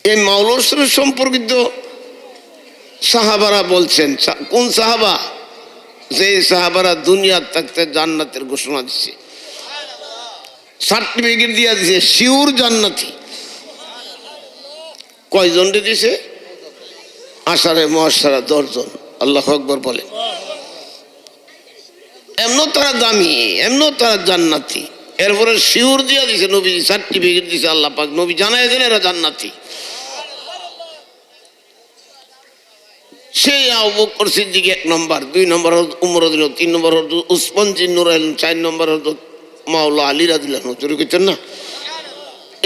এই মাওলার সাথে সম্পর্কিত সাহাবারা বলছেন, কোন সাহাবা? যে সাহাবারা দুনিয়ার থাকতে জান্নাতের ঘোষণা দিচ্ছে, সার্টিফিকেট দিয়া দিছে, শিউর জান্নাতি। কয়জনকে দিছে? আশারে মুআশশারা 10 জন। আল্লাহু আকবার বলে। এমনও তারা দামি, এমনও তারা জান্নাতি। এরপরে শিউর দিয়া দিছে, নবী সার্টিফিকেট দিছে আল্লাহ পাক, নবী জানায় দেন এরা জান্নাতি। সেই আবু বকর সিদ্দিক 1 নম্বর, 2 নম্বর হযরত উমর রাদিয়াল্লাহু, 3 নম্বর হযরত উসমান জিন নুরাইন, 4 নম্বর হযরত মাওলা আলী রাদিয়াল্লাহু। চুরি করছেন না?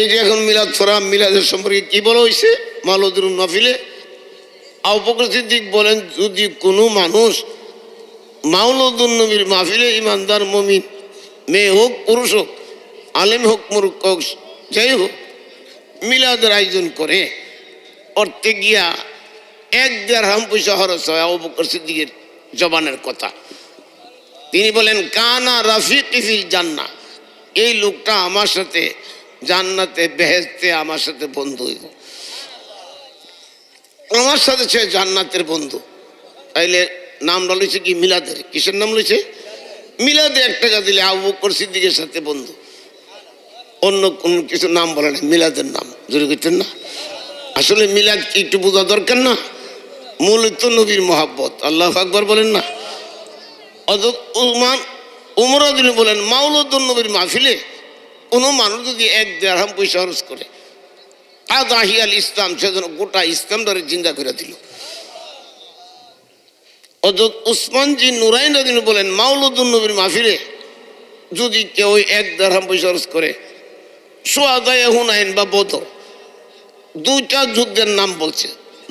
এই যে এখন মিলাদ ফরা, মিলাদের সম্পর্কে কি বলা হয়েছে? মাওলাদুর নফিলে আবু বকর সিদ্দিক বলেন, যদি কোনো মানুষ মাওলাদুন নবীর মাহফিলে ইমানদার মুমিন, মেয়ে হোক পুরুষ হোক, আলেম হোক মূর্খ হোক, যাই হোক, মিলাদের আয়োজন করে, অর্থে গিয়া 1 দিরহাম পয়সা খরচ হয়। আবু বকর সিদ্দিকের জবানের কথা। তিনি বলেন, কানা রাফিকি ফিল জান্নাহ, এই লোকটা আমার সাথে জান্নাতে বেহেশতে আমার সাথে বন্ধু হইব, আমার সাথে সে জান্নাতের বন্ধু। তাইলে নামটা লইছে কি? মিলাদের। কিসের নাম লইছে? মিলাদে 1 টাকা দিলে আবু বকর সিদ্দিকের সাথে বন্ধু, অন্য কোন কিছু নাম বলে না, মিলাদের নাম। জোরে করতেন না? আসলে মিলাদ কি একটু বোঝা দরকার না? মূলত নবীর মহাব্বত। আল্লাহু আকবার বলেন না? উমর রাদিয়াল্লাহু বলেন, মাওলাদুন নবীর মাহফিলে কোনো মানুষ যদি 1 দিরহাম পয়সা খরচ করে, আদাহিয়াল ইসলাম, সেজন্য গোটা ইসলামটারে জিন্দা করে দিল। হযরত উসমান জিন নুরাইন রাদিয়াল্লাহু বলেন, মাওলাদুন নবীর মাহফিলে যদি কেউ 1 দিরহাম পয়সা খরচ করে, শুহাদায়ে হুনাইন বা বদর, 2টা যুদ্ধের নাম বলছে।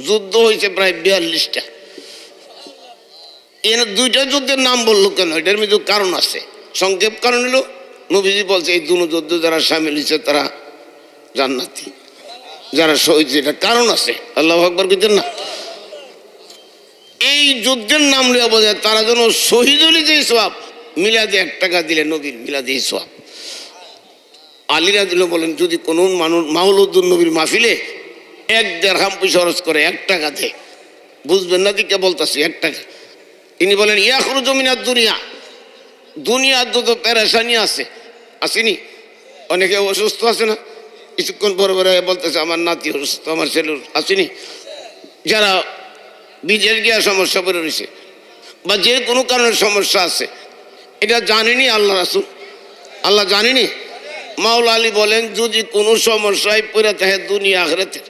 যুদ্ধ হয়েছে প্রায় 42টা। এর 2টা যুদ্ধের নাম বললো কেন? এটার মধ্যে কারণ আছে। সংক্ষেপ কারণ হলো, নবীজি বলছে এই 2 যুদ্ধ যারা সামিল হয়েছে তারা জান্নাতি, যারা শহীদ, এটা কারণ আছে। আল্লাহু আকবার কইতেন না? এই যুদ্ধের নাম লিয়া বোঝায় তারা যেন শহীদ হলে যে সওয়াব, মিলাদে 1 টাকা দিলে নবীর মিলাদে সওয়াব। আলী রাদিয়াল্লাহু বলেন, যদি কোনো মানুষ মাওলাদুন নবীর মাহফিলে 1 দিরহাম পয়সা খরচ করে, 1 টাকা দেয়, বুঝবেন না দিকে বলতেছি 1 টাকা। তিনি বলেন, ইয়াখরুজু মিনাদ দুনিয়া, দুনিয়ার যত পেরেশানি আছে, আসেনি? অনেকে অসুস্থ আছে না? কিছুক্ষণ পরে পরে বলতেছে আমার নাতি অসুস্থ, আমার ছেলে আসেনি? যারা বীজের গিয়া সমস্যা পড়ে রয়েছে বা যে কোনো কারণে সমস্যা আছে, এটা জানেনি আল্লাহ রাসূল, আল্লাহ জানেনি। মাওলা আলী বলেন, যদি কোনো সমস্যায় পড়ে থাকে দুনিয়া আখিরাতের,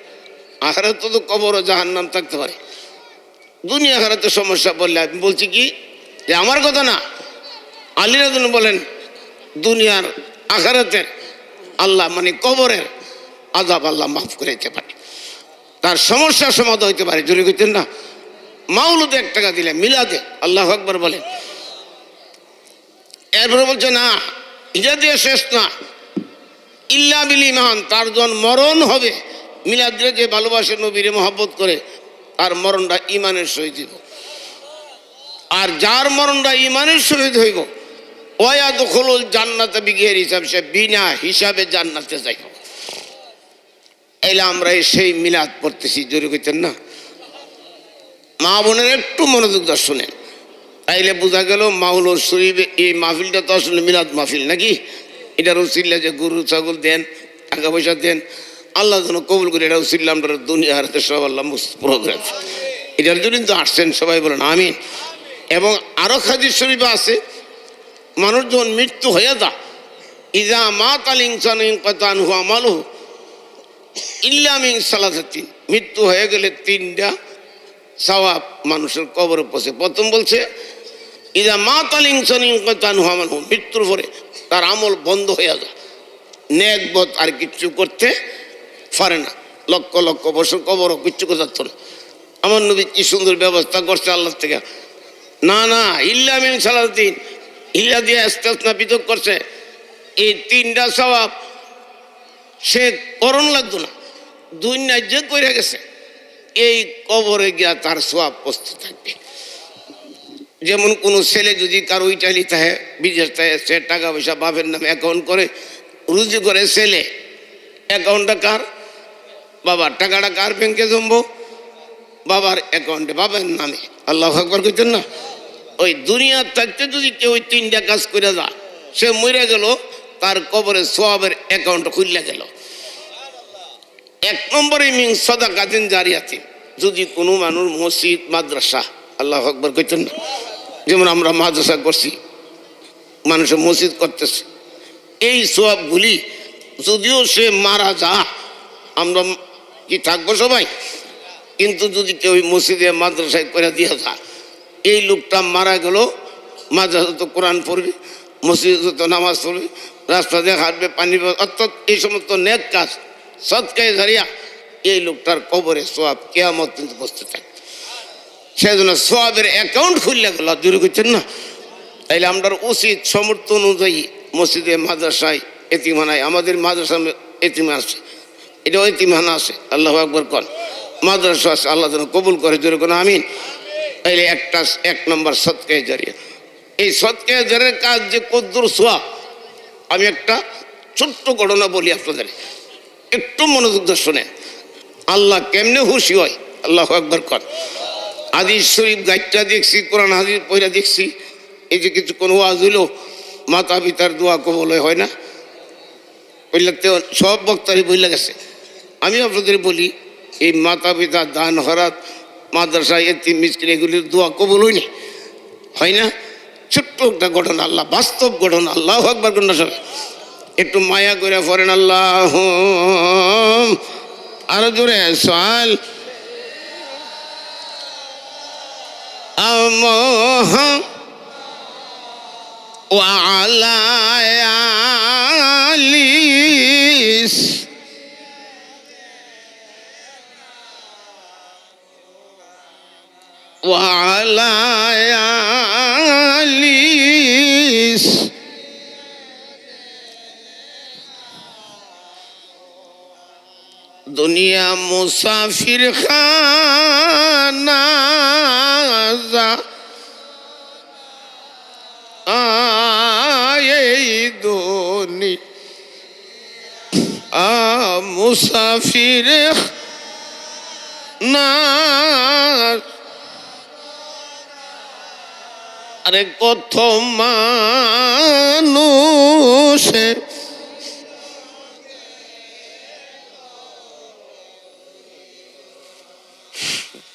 আখিরাতে তো কবর ও জাহান্নাম থাকতে পারে, দুনিয়া আখিরাতে সমস্যা পড়লে আমি বলছি কি যে আমার কথা না, আলী রাদিয়াল্লাহু বলেন দুনিয়ার আখিরাতের আল্লাহ মানে কবরের আযাব আল্লাহ মাফ করে দিতে পারে, তার সমস্যার সমাধান হইতে পারে। জোরে কইতেন না? মাওলাদে 1 টাকা দিলে, মিলাদে। আল্লাহু আকবার বলেন। এরপরে বলছে না, ইজা দিয়ে শেষ না, ইল্লা বিল ঈমান, তার যখন মরণ হবে, মিলাদে যে ভালোবাসে নবীরে মহব্বত করে, তার মরণটা ঈমানের সহিত হইব। আর যার মরণটা ঈমানের সহিত হইব, ওয়ায়াদখুলুল জান্নাতা বিগৈরি হিসাব, সে বিনা হিসাবে জান্নাতে যাইব। এলা আমরা সেই মিলাদ পড়তেছি। জোরে কইতেন না? মা বোনের একটু মনোযোগ দিয়ে শুনেন, তাইলে বোঝা গেল মাওলাদ শরীফে এই মাহফিলটা তো আসলে মিলাদ মাহফিল নাকি? এটার উসিলা যে গরু ছাগল দেন, টাকা পয়সা দেন, আল্লাহ যেন কবুল করে। এটা উসিলা আমরা দুনিয়া হারাতে সব আল্লাহ প্রোগ্রাম, এটার জন্য তো আসছেন। সবাই বলেন আমিন। এবং আরো হাদিস শরীফে আছে, মানুষ যখন মৃত্যু হয়ে যা, ইজা মাতাল ইনসানু ইনকাতা আনহু আমালুহু ইল্লা মিন সালাসাতিন, মৃত্যু হয়ে গেলে 3টা সওয়াব মানুষের কবরে পৌঁছে। প্রথম বলছে ইজা মাতাল ইনসানু ইনকাতা আনহু আমালুহু, মৃত্যুর পরে তার আমল বন্ধ হয়ে যায়, নেক বদ আর কিচ্ছু করতে পারে না, লক্ষ লক্ষ বছর কবরও কিচ্ছু করতে পারত না। আমার নবী কি সুন্দর ব্যবস্থা করছে আল্লাহ থেকে। না না, ইল্লা মিন সালাসাতিন, ইল্লা দিয়ে ইস্তেসনা পৃথক করছে। এই 3টা সওয়াব সে করণ লাগতো না, দুনিয়ায় যে কইরা গেছে, এই কবরে গিয়া তার সওয়াব পৌঁছতে থাকবে। যেমন কোনো ছেলে যদি কারো ইটালি থাকে, বিদেশ থাকে, সে টাকা পয়সা বাপের নামে অ্যাকাউন্ট করে, রুজি করে ছেলে, অ্যাকাউন্টটা কার? বাবার টাকাটা কার ব্যাংকে জমবো? বাবার অ্যাকাউন্টে, বাবার নামে। আল্লাহু আকবার কইতেন না? ওই দুনিয়ার থাকতে যদি কেউ ওই তিনটা কাজ করে যায়, সে মরে গেল, তার কবরে সওয়াবের অ্যাকাউন্ট খুললে গেল। এক নম্বরে মিন সাদাকাতিন জারিয়াতিন, যদি কোনো মানুষ মসজিদ মাদ্রাসা, আল্লাহু আকবার কইতেন না? যেমন আমরা মাদ্রাসা করছি, মানুষের মসজিদ করতেছে, এই সওয়াবগুলি যদিও সে মারা যা, আমরা কি থাকবো সবাই? কিন্তু যদি কেউ মসজিদে মাদ্রাসায় করে দিয়ে যায়, এই লোকটা মারা গেল, মাদ্রাসা তো কোরআন পড়বে, মসজিদে তো নামাজ পড়বে, রাস্তা দিয়ে হাঁটবে, পানি, অর্থাৎ এই সমস্ত নেক কাজ সদকায়ে জারিয়া, এই লোকটার কবরে সওয়াব কিয়ামত কিন্তু বসতে থাকে। সেই জন্য সওয়াবের অ্যাকাউন্ট খুললে গেল, জোরে করছেন না? তাইলে আমরা উচিত সমর্থ অনুযায়ী মসজিদে মাদ্রাসায় এতিমখানায়, আমাদের মাদ্রাসা এতিমখানা আছে, এটাও এতিমখানা আছে, আল্লাহু আকবার কন, মাদ্রাসা আছে, আল্লাহ যেন কবুল করে, জোরে কোন আমিন। তাইলে এক নম্বর সদকায়ে জারিয়া। এই সদকায়ে জারিয়ার কাজ যে কদ্দুর সওয়াব, আমি একটা ছোট্ট ঘটনা বলি আপনাদের, একটু মনোযোগ দিয়ে শোনেন। আল্লাহ কেমনে খুশি হয়, আল্লাহু আকবার কন। হাদিস শরীফ গাইটা দেখছি, কোরআন হাদিস পড়া দেখছি। এই যে কিছু কোনো ওয়াজ হইলো, মাতা পিতার দোয়া কবুল হয় না, বললে সব বক্তারই বইলে গেছে। আমি আপনাদের বলি, এই মাতা পিতা দান হরাত, মাদ্রাসা, এতিম মিসকিন, এগুলির দোয়া কবুল হয় না? ছোট্ট একটা ঘটনা, আল্লাহ বাস্তব ঘটনা, আল্লাহু আকবার কোন না সবাই একটু মায়া করে পড়েন, আল্লাহ আরো জোরে সাল আমহ ওয়া আলা আলিস ওয়া আলা আলিস। দুনিয়া মুসাফির খানা এই দুনিয়া মুসাফির না, আরে কত মানুষে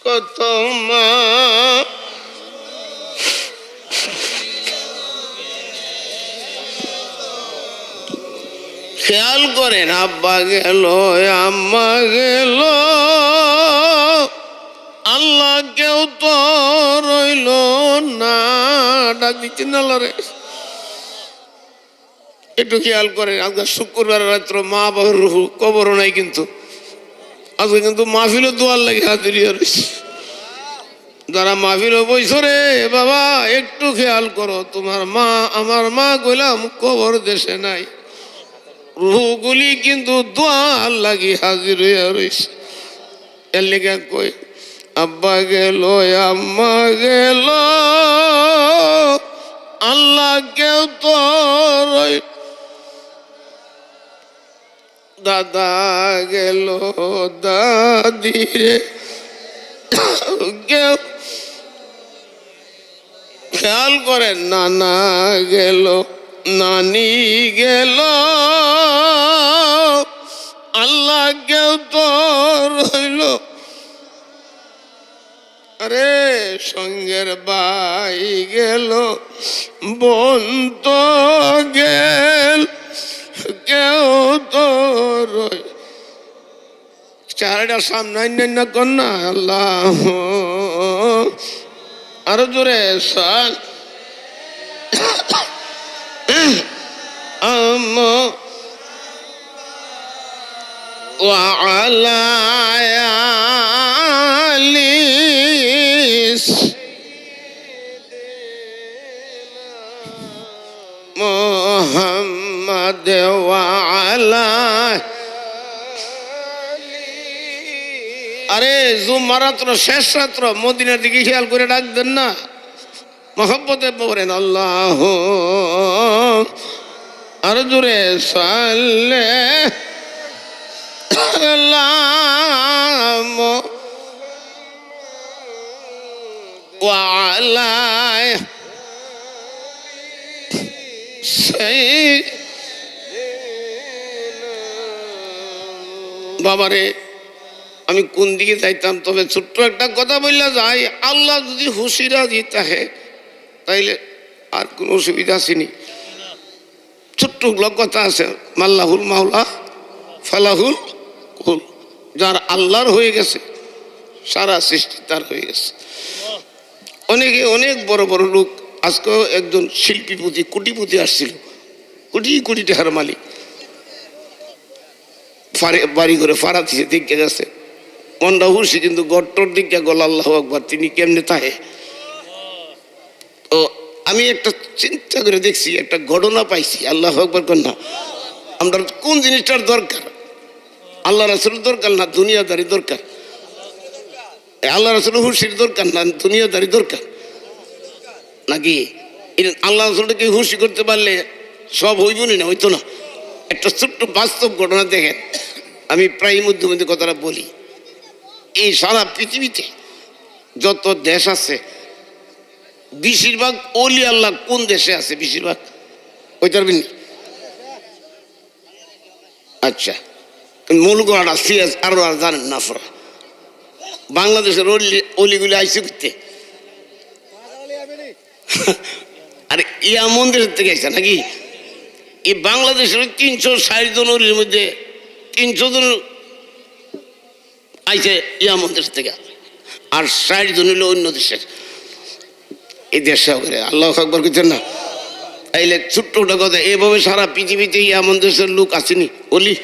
কত খেয়াল করেন, আব্বা গেল, আম্মা গেল, আল্লাহ কেউ তো রইল না, ডাক দিচ্ছেন আল্লাহরে। একটু খেয়াল করেন, আজকে শুক্রবার রাত্র মা বাবার রুহু কবরও নাই, কিন্তু আজকে কিন্তু মাহফিলও দোয়ার লাগে হাজিরি রয়েছে। যারা মাহফিলও বইছো রে বাবা, একটু খেয়াল করো, তোমার মা আমার মা গইলাম কবর দেশে নাই, রুহগুলি কিন্তু দোয়ার লাগি হাজির হইয়া রয়েছে। এর লেগে কই, আব্বা গেল, আম্মা গেল, আল্লাহ কেউ তো রইল, দাদা গেল, দাদি রে কেউ, খেয়াল করেন, নানা গেল, নানি গেল, আল্লাহ কেউ তো রইল, আরে সঙ্গের ভাই গেল, বোন তো গেল, কেউ তো রই, চারটা সামনে না কন্যা, আল্লাহ আরো জোরে সাল وعلى آل محمد وعلى আরে জুমারাত্র শেষ রাত্র মদিনার দিকে খেয়াল করে ডাক দেন না, মহব্বতে পড়েন আল্লাহ আর জোরে সাল্লে সালাম ওয়ালা বাবারে আমি কোন দিকে যাইতাম, তবে ছোট্ট একটা কথা বললা যাই, আল্লাহ যদি হুশি রাজি থাকে তাইলে আর কোনো অসুবিধা আসেনি। ছোট্ট কথা আছে, মাল্লাহুল মাওলা ফালাহুল কুল, যার আল্লাহর হয়ে গেছে সারা সৃষ্টি তার হয়ে গেছে। অনেকে অনেক বড় বড় লোক, আজকেও একজন শিল্পীপতি কোটিপতি আসছিল, কোটি কোটি টাকার মালিক, বাড়ি করে ফাড়া দিয়ে দিকে গেছে, মনটা হুশি, কিন্তু গট্টর দিকে গল আল্লাহ আকবার, তিনি কেমনে তাহে। তো আমি একটা চিন্তা করে দেখছি, একটা ঘটনা পাইছি, আল্লাহ আকবার কন্যা। আমরা কোন জিনিসটার দরকার, আল্লাহ রাসূলের দরকার না দুনিয়াদারি দরকার? আল্লাহ রাসূলের হুশির দরকার না দুনিয়াদারি দরকার নাকি? আল্লাহ রাসূলকে হুশি করতে পারলে সব হইবনি না, হইতো না। একটা ছোট্ট বাস্তব ঘটনা দেখেন, আমি প্রায় মধ্যে মধ্যে কথাটা বলি। এই সারা পৃথিবীতে যত দেশ আছে বেশিরভাগ ওলি আল্লাহ কোন দেশে আছে? বেশিরভাগ ওই পারবেন? আচ্ছা, মূল গোড়াটা সিএস আরো আর জানেন না আপনারা? বাংলাদেশের অলিগুলি আইসে করতে আর ইয়া মন্দিরের থেকে আইসা নাকি? এই বাংলাদেশের 360 জন অলির মধ্যে 300 জন আইসে ইয়া মন্দির থেকে, আর 60 জন হইল অন্য দেশের। এই দেশে আল্লাহ আকবার করছেন না? তাইলে ছোট্ট কথা, এভাবে সারা পৃথিবীতে ইয়ামন দেশের লোক আসেনি অলি,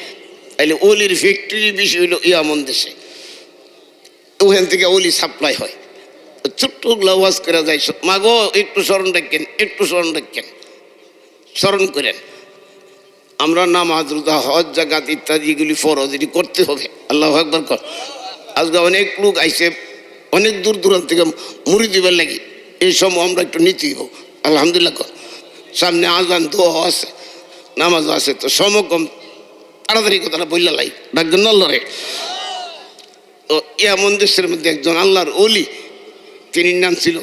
তাইলে অলির ফ্যাক্টরি বেশি হইল ইয়ামন দেশে, ওখান থেকে অলি সাপ্লাই হয়। ছোট্টগুলা ওয়াজ করা যায়, মাগো একটু স্মরণ রাখেন, একটু স্মরণ রাখেন, স্মরণ করেন। আমরা নামাজ রোজা হজ জাকাত ইত্যাদি এগুলি ফরজ, এটি করতে হবে। আল্লাহ আকবার কর। আজকে অনেক লোক আইসে অনেক দূর দূরান্ত থেকে মুড়ি দিবার লাগি, এই সময় আমরা একটু নীতি হোক আলহামদুলিল্লাহ কর। সামনে আজান দোয়া আছে, নামাজও আছে, তো সমকম তাড়াতাড়ি কথাটা বললা লাই ডাকবেন আল্লাহরে। তো এমন দেশের মধ্যে একজন আল্লাহর অলি, তিনি নাম ছিল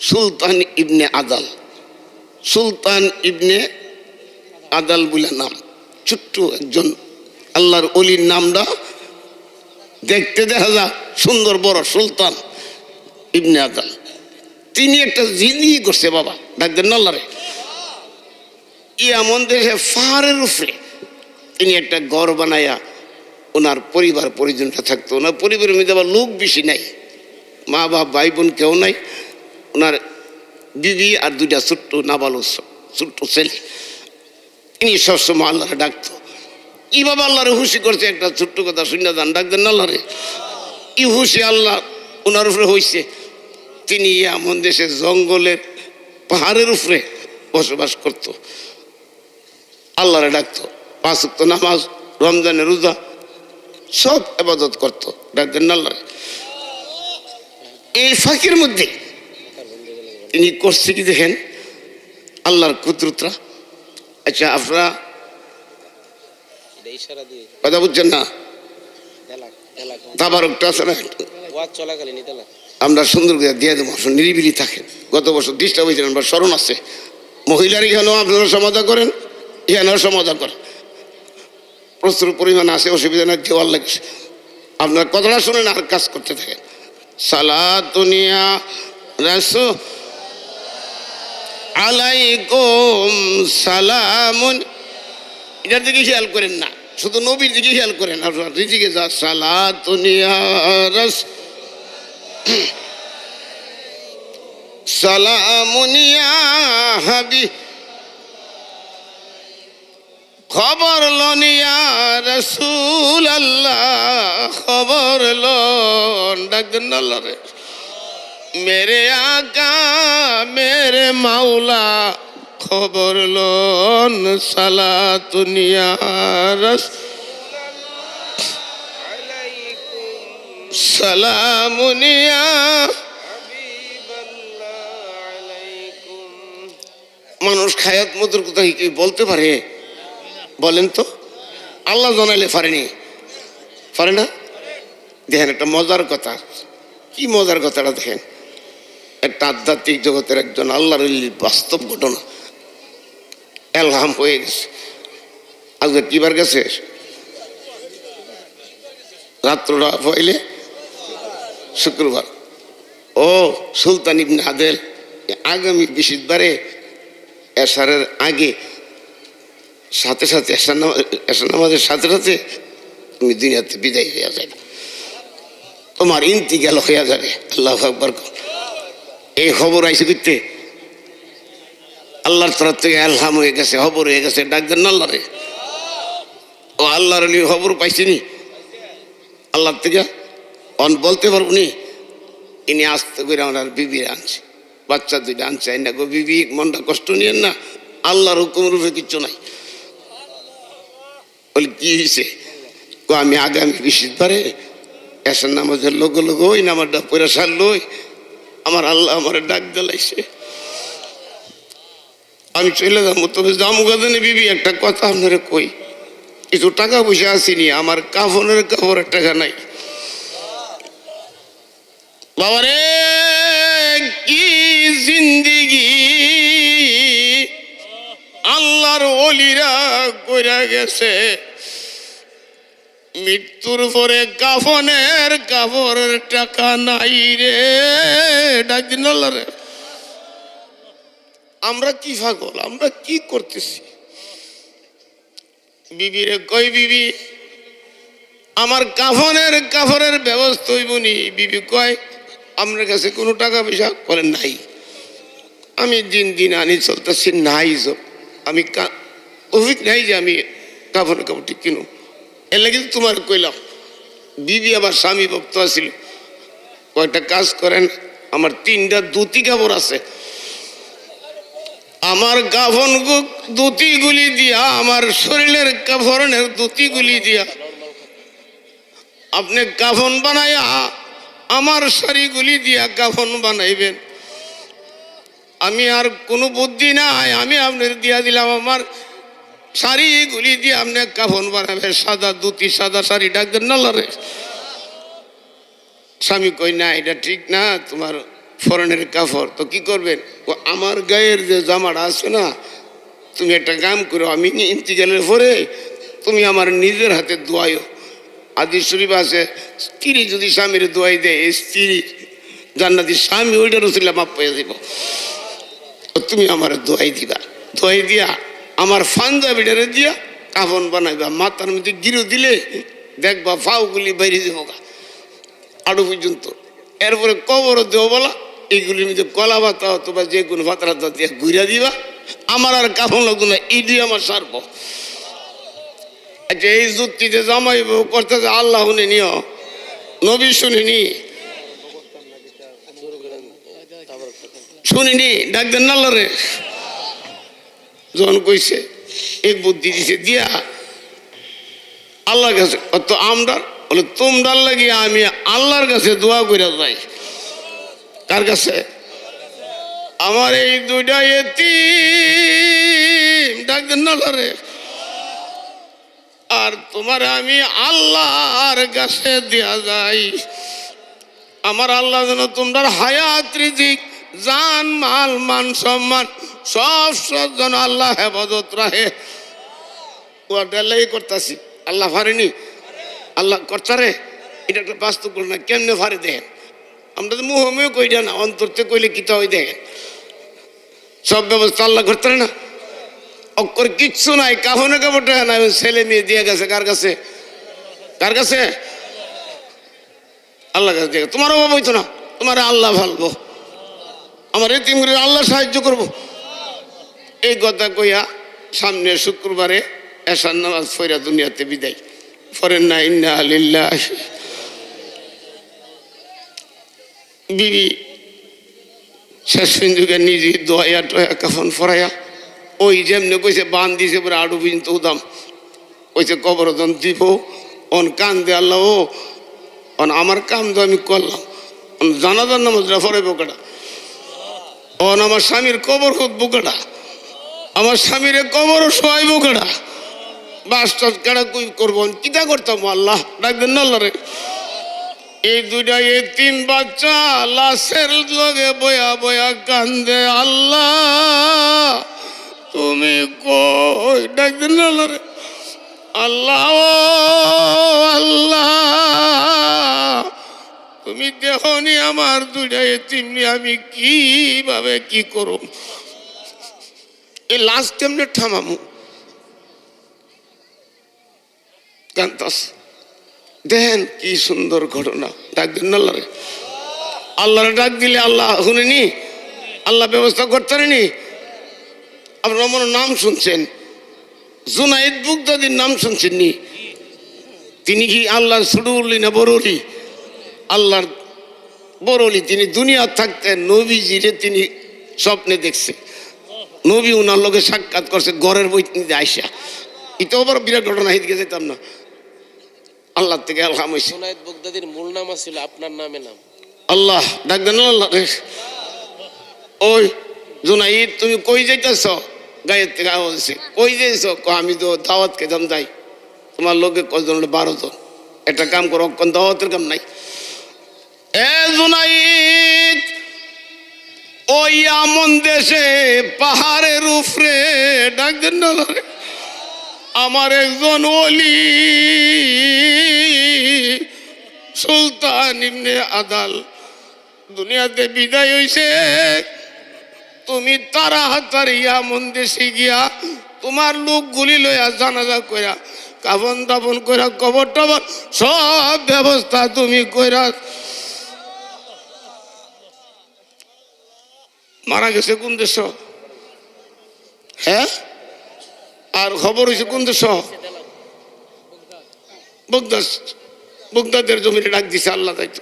সুলতান ইবনে আদাল। সুলতান ইবনে আদাল বলে নাম, ছোট্ট একজন আল্লাহর অলির নামটা দেখতে দেখা যা সুন্দর বড়, সুলতান ইবনে আদাল। তিনি একটা জিন্দিগি করছে বাবা, ডাকতেন আল্লাহরে। এমন দেশে পাহাড়ের উপরে তিনি একটা ঘর বানাইয়া ওনার পরিবার পরিজনটা থাকতো। ওনার পরিবারের মধ্যে আবার লোক বেশি নাই, মা বাপ ভাই বোন কেউ নাই, ওনার বিবি আর দুইটা ছোট্ট নাবালক ছোট্ট ছেলে। তিনি সবসময় আল্লাহরে ডাকতো। ই বাবা আল্লাহরে হুশি করছে, একটা ছোট্ট কথা শুনে যান, ডাকতেন আল্লাহরে। ই হুশি আল্লাহ ওনার উপরে হয়েছে। তিনি এমন দেশে জঙ্গলের পাহাড়ের উপরে বসবাস করত, আল্লাহরে ডাকতো, 5 ওয়াক্ত নামাজ, রমজানের রোজা সব ইবাদত করত, ডাকতেন আল্লাহরে। এই ফাঁকের মধ্যে তিনি করছে কি দেখেন আল্লাহর কুদরতরা। আচ্ছা, আপনারা কথা বুঝছেন না? তাবারকটা আছে না, আমরা সুন্দর করে দিয়ে দেবো, নিরিবিলি থাকেন। গত বছর ডিস্টার্ব হয়েছিলেন, আমরা স্মরণ আছে। মহিলার এখানেও আপনারা সমাধান করেন, এখানেও সমাধান করেন, প্রচুর পরিমাণ আছে, অসুবিধা না, দেওয়ার লাগছে। আপনার কথাটা শুনেন আর কাজ করতে থাকেন। সালাতুনিয়া রাসূল আলাইকুম সালামুন, এটার দিকে খেয়াল করেন না, শুধু নবীর দিকে খেয়াল করেন। আপনার রিজিকে যা সালাতুনিয়া রাসূল সালামুনিয়া হাবি, খবর লনিয়া রাসূল আল্লাহ, খবর লন, ডাকতেন আল্লাহরে। মেরে আকা মেরে মাওলা, খবর লন, সালাতুনিয়া রাসূল সালামুনিয়া। মানুষ খায়াত মধুর কথা কি বলতে পারে? বলেন তো, আল্লাহ জানাইলে পারেনি। পারে না? দেখেন একটা মজার কথা, কি মজার কথাটা দেখেন, একটা আধ্যাত্মিক জগতের একজন আল্লাহর বাস্তব ঘটনা। এলহাম হয়ে গেছে। আজকে কিবার গেছে? রাত্রটা হইলে শুক্রবার। ও সুলতান ইবনে আদেল আগামী বৃহস্পতিবারে এশারের আগে সাথে সাথে এশার নামাজের সাথে সাথে তুমি দুনিয়াতে বিদায় হইয়া যাবে, তোমার ইন্তিকাল হইয়া যাবে। আল্লাহু আকবার। এই খবর আইসে করতে আল্লাহর তরফ থেকে এলহাম হয়ে গেছে, খবর হয়ে গেছে। ডাক দেন না আল্লাহরে। ও আল্লাহর খবর পাইছিনি আল্লাহর থেকে, অন বলতে পারবো নি ইনি আসতে করে আমার বিবি আনছে, বাচ্চা দুইটা আনছে। না গো বিবি, মনটা কষ্ট নিয়েন না, আল্লাহর হুকুম রূপে কিচ্ছু নাই। বলে কি হয়েছে? আমি আগামী বৃহস্পতিবারে এসার নামাজের লোক ওই নামাজটা পয়রা সারলই আমার আল্লাহ আমার ডাক দিলাইছে, আমি চলে যাবো। তবে যাবো গাজনে বিবি, একটা কথা আপনারা কই, কিছু টাকা পয়সা আসেনি, আমার কাফনের টাকা নাই। বাবারে কি জিন্দিগি আল্লাহর ওলিরা কইরা গেছে। মৃত্যুর পরে কাফনের টাকা নাই রে। ডাক দিন আল্লাহরে। আমরা কি পাগল, আমরা কি করতেছি? বিবিরে কই বিবি আমার কাফনের ব্যবস্থা হইব নি? বিবি কয় আপনার কাছে কোনো টাকা পয়সা করেন নাই। আমি দিন দিন আনি চলতেছি নাই, আমি অভিজ্ঞ নাই যে আমি কাপড় ঠিক কিনো। এর লাগে তোমার কইলাম। বিবি আবার স্বামী ভক্ত আছিল, কয়েকটা কাজ করেন, আমার 3টা ধুতি কাপড় আছে, আমার কাফন ধুতিগুলি দিয়া, আমার শরীরের কাফনের ধুতিগুলি দিয়া আপনি কাফন বানাইয়া আমার শাড়িগুলি দিয়া কাফন বানাইবেন। আমি আর কোনো বুদ্ধি নাই, আমি আপনার দিয়া দিলাম আমার শাড়িগুলি দিয়ে আপনি কাফন বানাবেন, সাদা ধুতি সাদা শাড়ি। ডাক দেন না রে। স্বামী কই না এটা ঠিক না, তোমার ফরেনের কাপড়। তো কি করবেন? আমার গায়ের যে জামাটা আছে না, তুমি একটা কাম করো, আমি ইন্তিকালের পরে তুমি আমার নিজের হাতে দোয়াইও। হাদিস শরীফ আছে, স্ত্রী যদি স্বামীর দোয়াই দেয়, স্ত্রী জান্নাতি, স্বামী ওইটা রসিলা মাপ পেয়ে দিব। তুমি আমার দোয়াই দিবা, দোয়াই দিয়া আমার পাঞ্জাবিটারে দিয়া কাফন বানাইবা, মাথার মধ্যে গিরো দিলে দেখবা ফাউগুলি বাইরে যাবো গা আড়ু পর্যন্ত। এরপরে কবর দেবো বলা, এইগুলির মধ্যে কলা পাতা অথবা যে কোনো পাতা দিয়ে ঘুরা দিবা, আমার আর কাফন লাগতো না, এই দিয়ে আমার সারব। আচ্ছা এই যুক্তিতে জামাই করতেছে আল্লাহ শুনে নিও, নবী শুনিনি, শুনিনি। ডাক দেন না আল্লাহরে। যখন কইছে এক বুদ্ধি দিছে দিয়া আল্লাহর কাছে, অত আমরা বলে তোমরার লাগিয়ে আমি আল্লাহর কাছে দোয়া করে যাই। কার কাছে? আমার এই 2টা এতিম, ডাক দেন না আল্লাহরে। আর তোমার আমি আল্লাহর কাছে দেয়া যাই, আমার আল্লাহ যেন তোমরা হায়াত রিজিক জান মাল মান সম্মান সব যেন আল্লাহ হেফাজত রাখে। ওটাই করতেছি, আল্লাহ পারেনি, আল্লাহ করতারে। এটা একটা বাস্তব না, কেমনে পারে দেখেন। আমরা তো মুহমেও কইটা না, অন্তরতে কইলে কিতা হই দেখেন। সব ব্যবস্থা আল্লাহ করতারে না, অক্ষর কিচ্ছু নাই, কাফনে কাপড় টাকা নাই, ছেলে মেয়ে দিয়ে গেছে কার কাছে? কার কাছে? আল্লাহ কাছে দিয়ে। তোমার অভাব হইতো না, তোমার আল্লাহ ভালবো, আমার এতিম করে আল্লাহ সাহায্য করবো। এই কথা কইয়া সামনে শুক্রবারে এশার নামাজ পড়া দুনিয়াতে বিদায়। পড়েন না ইন্না লিল্লাহ। বিবি শেষ যুগে নিজে দোয়া টয়া কাফন ফরাইয়া ওই যেমনি কইছে বান দিছে পরে আড়ু পর্যন্ত উদাম কইছে কবরদন দিব। অন কান দে আল্লাহ, ও অন আমার কাম তো আমি করলাম, জানাজার নামাজটা ফরাইব কেটা? অন আমার স্বামীর কবর খুঁজবো কেটা? আমার স্বামীর কবরও শোয়াইব কেটা? বাস টাস কেড়া কুই করবো কিতা করতাম আল্লাহ ডাকবেন না আল্লাহ রে। এই দুইটা এতিম বাচ্চা লাশের লগে বয়া বয়া কান্দে আল্লাহ তুমি কই ডাকবেন না আল্লাহ রে। আল্লাহ ও আল্লাহ তুমি দেখনি আমার দুইটা এতিম নিয়ে আমি কিভাবে কি করব। এই লাশ কেমনে থামামু কান্তাস দেখেন কি সুন্দর ঘটনা। ডাক দিন আল্লাহ রে। আল্লাহরে ডাক দিলে আল্লাহ শুনেনি, আল্লাহ ব্যবস্থা করতে পারেনি। আপনারা মনে নাম শুনছেন জুনায়েদ বুগদাদির নাম শুনছেন নি? তিনি কি আল্লাহর ছোট অলি না বড় অলি? আল্লাহর বড় অলি। তিনি দুনিয়া থাকতেন নবীজিরে তিনি স্বপ্নে দেখছে, নবী উনার লোকে সাক্ষাৎ করছে ঘরের বই আইসা। এটা আবার বিরাট ঘটনা, হেদিকে যেতাম না। আল্লাহ থেকে আলহাম হয়েছে। জুনায়েদ বুগদাদির মূল নাম ছিল আপনার নামে নাম আল্লাহ ডাক দেন আল্লাহ রে। ওই জুনাইদ তুমি কই যাইতেছ? গায়ের থেকে আওয়াজ আছে কই যাইছ? আমি তো দাওয়াত খেতাম যাই। তোমার লোকে কজন? 12 জন। একটা কাম করো, কোন দাওয়াতের কাম নাই। এ জুনাইদ ওই আমন দেশে পাহাড়ের উপরে ডাক দেন না আল্লাহ রে। আমার একজন ওলি সুলতান ইবনে আদাল দুনিয়াতে বিদায় হইছে। তুমি তাড়াতাড়ি আমন দেশে গিয়া তোমার লোকগুলি লইয়া জানাজা কইরা কাফন দাফন কইরা কবর টবর সব ব্যবস্থা তুমি কইরা। মারা গেছে কোন দেশ? হ্যাঁ, আর খবর হয়েছে কোন দেশ? বগদাদ। বগদাদের জমিনে ডাক দিছে আল্লাহ। তাই তো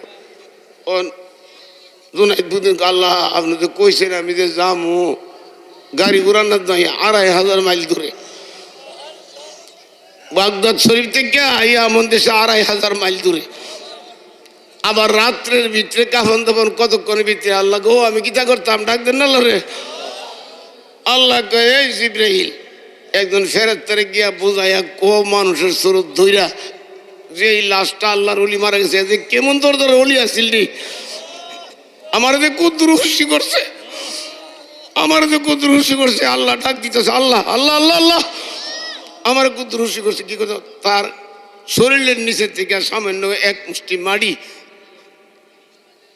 জুনাইদ বুদ্দিন আল্লাহ আপনি তো কইছেন আমি যে যামু গাড়ি ঘোড়ার না যাই 2500 মাইল দূরে। বাগদাদ শরীফ থেকে আইয়া আমন দেশে 2500 মাইল দূরে। আবার রাত্রের ভিতরে কাফন দাফন কতক্ষণের ভিতরে। আল্লাহ গো আমি কিতা করতাম? ডাক দেন না আল্লাহ রে। আল্লাহ কয় এই জিব্রাইল একজন ফেরেশতারে গিয়া বুঝাইয়া কো মানুষের স্বরূপ ধইরা যে এই লাশটা আল্লাহর ওলি মারা গেছে যে কেমন তোর তোর ওলি আসিল নি। আমার যে কুদ্রুসি করছে, আমার যে কুদ্রুসি করছে। আল্লাহ ডাক দিতেছে আল্লাহ আল্লাহ আল্লাহ আল্লাহ আমার কুদ্রুসি করছে। কি করছে? তার শরীরের নিচে থেকে সামান্য এক মুষ্টি মাটি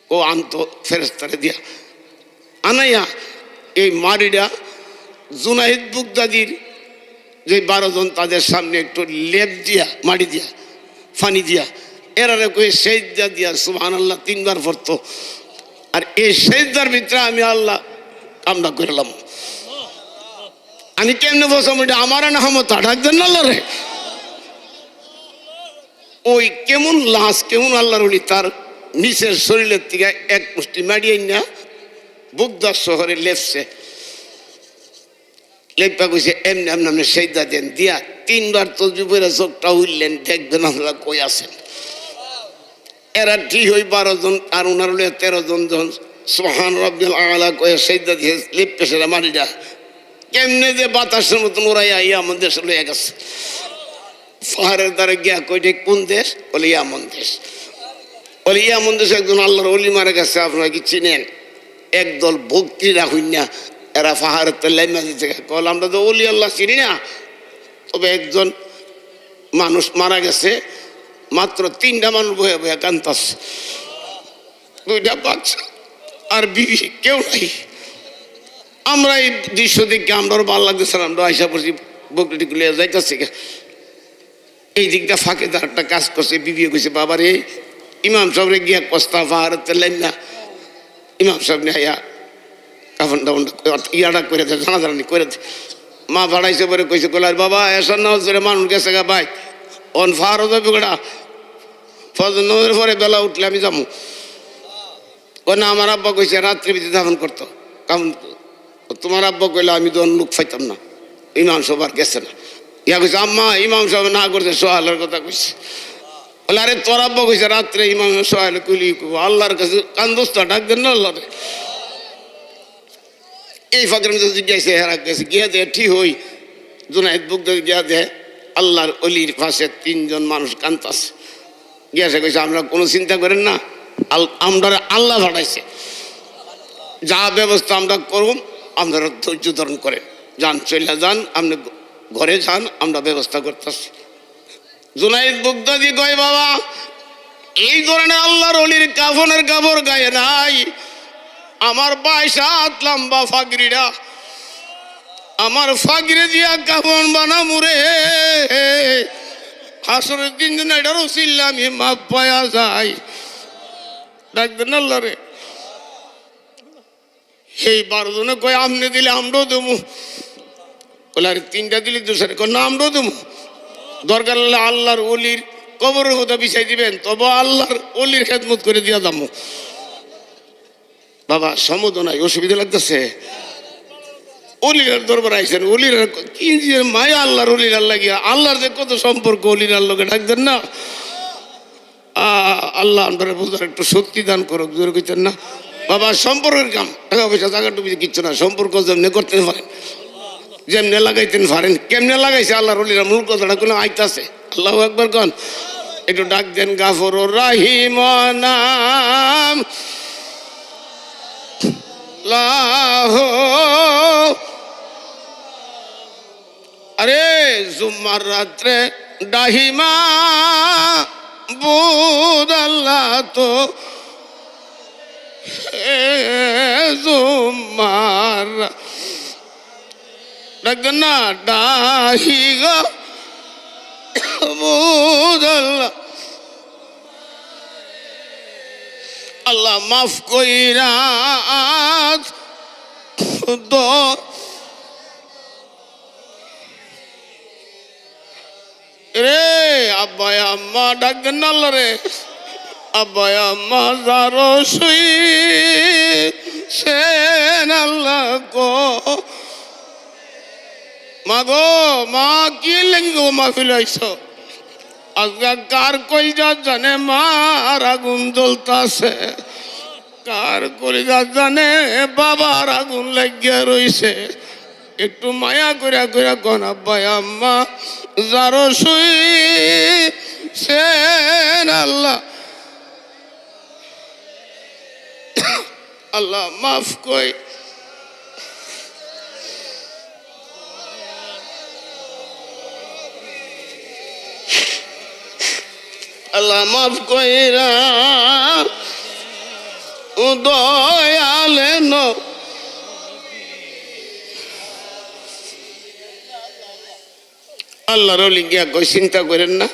ও আনতো ফেরেশতারে দিয়া আনাইয়া এই মাটিটা জুনাইদ বুগদাদির যে 12 জন তাদের সামনে একটু লেপ দিয়া মাটি দিয়া ফানি দিয়া এরারে কই সেজদা দিয়া সুবহানাল্লাহ 3 বার পড়তো। আর এই সেজদার ভিতরে আমি আল্লাহ কামনা করলাম। আমি কেমনে বসলাম? এটা আমার না হামত ডাক দেন আল্লাহ রে। ওই কেমন লাশ কেমন আল্লাহর ওলি তার নিচের শরীরের থেকে এক মুষ্টি মাটি না বুগদাদ শহরে লেপছে। লেপা কইছে এমনি এমনি আপনি সেজদা দেন দিয়া 3 বার তসবিহ পড়ে চোখটা উঠলেন দেখবেন আল্লাহ কই আছেন। এরা ঠিক হই 12 জন আর ওনার 13 জন যখন সুবহান রাব্বিল আলা কয়ে সেজদা দিয়ে লেপে সেরা মাটিটা কেমনে যে বাতাসের মতন উড়াইয়া ইয়ামন দেশে লইয়া গেছে। পাহাড়ের দ্বারে গিয়া কইটে কোন দেশ? বলে ইয়ামন দেশ। বলে ইয়ামন দেশে একজন আল্লাহর ওলি মারা গেছে, আপনারা কি চিনেন? একদল ভক্তিরা হইনা এরা পাহাড়ের তো লাইমা দিতে কল আমরা তো ওলি আল্লাহ চিনি না, তবে একজন মানুষ মারা গেছে, মাত্র 3টা মানুষ বয়ে বয়ে কান্তাস, 2টা বাচ্চা আর বিবি, কেউ নাই। আমরা এই দৃশ্য দেখে আমরাও ভালো লাগতেছে, আমরা আইসা পড়ছি বকরিটি গুলিয়ে যাইতেছে। এই দিকটা ফাঁকে তার একটা কাজ করছে, বিবি কইছে বাবা রে ইমাম সাহেবরে গিয়া কস্তা পাহাড়ের তেলেন না, ইমাম সাহেব নিয়ে কাফন টাফন ইয়াটা করে দে, জানাজানি করে দে। মা ভাড়াইছে পরে কইছে কলার বাবা এসব নামাজ ধরে মানুষ গেছে গা ভাই অন ফারও যাবে গোটা ফজর নামাজের পরে বেলা উঠলে আমি যাবো। ও না আমার আব্বা কইছে রাত্রি ভিতরে দাফন করতো, কারণ তোমার আব্বা কইলে আমি তো লোক পাইতাম না, ইমাম সাহেব আর গেছে না। ইয়া কইছে আম্মা ইমাম সাহেব না করছে সোহালের কথা কইছে। বলে আরে তোর আব্বা কইছে রাত্রে ইমাম সোহালে কইলি আল্লাহর কাছে কান্দোস্তা ডাক দেন না আল্লাহ। এই ফাঁকের মধ্যে জিজ্ঞাসা হেরা গেছে গিয়া দে ঠিক হই জুনাইদ বুগদাদ গিয়া দে আল্লাহর অলির পাশে তিনজন মানুষ কান্তাছে। গিয়াসে কইছে আমরা কোনো চিন্তা করেন না, আমরা আল্লাহ ভাড়াইছে, যা ব্যবস্থা আমরা করব আপনারা ধৈর্য ধারণ করেন, যান চলে যান, আপনি ঘরে যান, আমরা ব্যবস্থা করতেছি। জুনাইদ বুগদাদি কয় বাবা এই ধরনের আল্লাহর অলির কাফনের কাপড় গায়ে নাই, আমার 22 হাত লম্বা ফাগরিটা, আমার ফাগরে দিয়া কাফন বানামু রে, হাসরের দিন দিন এটারও ছিলাম মাপ পায়া যায়। ডাকবেন আল্লাহ রে। এই 12 জনে কয় আমনে দিলে আমরাও দেবো, বলে আরে 3টা দিলে দুসারে কয় না আমরাও দেবো, দরকার হলে আল্লাহর অলির কবরের কথা বিছাই দিবেন, তবে আল্লাহর অলির খেদমত করে দিয়া যাবো। বাবা সমুদ নাই, অসুবিধা লাগতেছে, অলিরার দরবার আইসেন, অলিরা কি যে মায়া আল্লাহর অলিরার লাগিয়া, আল্লাহর যে কত সম্পর্ক অলিরার লোকে ডাকতেন না। আল্লাহ আমরা বুঝার একটু শক্তি দান করুক, জোরে কইতেন না বাবা। সম্পর্কের কাম, টাকা পয়সা জায়গা টুপি কিচ্ছু না, সম্পর্ক যেমনি করতে পারেন, যেমনি লাগাইতেন পারেন, কেমনে লাগাইছে আল্লাহর অলিরা মূল কথাটা কোনো আইতাছে। আল্লাহ একবার কন, একটু ডাক দেন গাফর রাহিম নাম লাহ। আরে জুম্মার রাত্রে ডাহিমা বুদ আল্লাহ তো জুম্মার ডাকতেন না, ডাহি গো বুদ আল্লাহ, আল্লাহ মাফ কইরা তো রে আব্বাই আম্মা ডাকতেন না আল্লাহ রে, আব্বাই আম্মা যারো শুই সেন আল্লাহ কো মা গো, মা কি লেগে গো মা ফিলাইছ, আজকে কার কইজা জানে মার আগুন জ্বলতাছে, কার কলিজা জানে বাবার আগুন লাগিয়া রইছে, একটু মায়া করিয়া করিয়া কন আব্বাই আম্মা যারো শুই সেন আল্লাহ, আল্লাহ মাফ কই, আল্লাহ মাফ কইরা দয়ালে ন আল্লাহর ওলি গিয়া কই চিন্তা করেন না,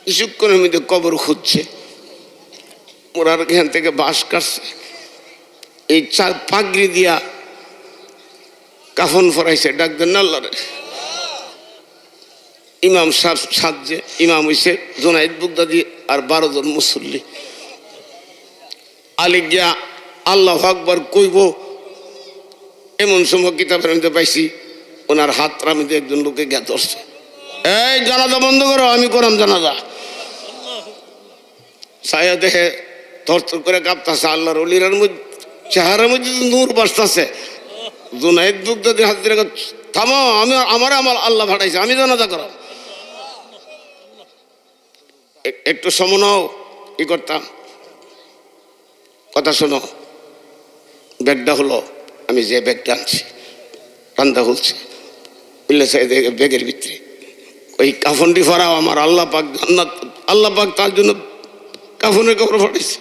কিছুক্ষণের মধ্যে কবর খুঁজছে, ওরার এখান থেকে বাঁশ কাটছে, এই চার পাগড়ি দিয়া কাফন ফরাইছে, ডাকতেন না আল্লাহরে। ইমাম সাহেব সাজছে, ইমাম হইছে জুনাইদ বুগদাদি আর 12 জন মুসল্লি। আলী গিয়া আল্লাহু আকবার কইব, এমন সময় কিতাবের মধ্যে পাইছি ওনার হাতটার মধ্যে একজন লোকে গিয়া ধরছে, এই জানাজা বন্ধ করো, আমি করাম জানাজা। ছায়া দেখে থরথর করে কাঁপতাছে, আল্লাহর ওলিরার মধ্যে চেহারার মধ্যে নূর বাসতাছে। জুনাইদ বুগদাদির হাত ধরে থামো, আমার আল্লাহ ভাড়াইছে, আমি জানাজা করাম। একটু সমনাও ই করতাম, কথা শোনো, ব্যাগটা হলো, আমি যে ব্যাগটা আনছি কান্দা খুলছে, ব্যাগের ভিতরে ওই কাফনটি ফরাও আমার আল্লাহ পাক জান্নাত, আল্লাহ পাক তার জন্য কাফনের কাপড় ফরাইছে,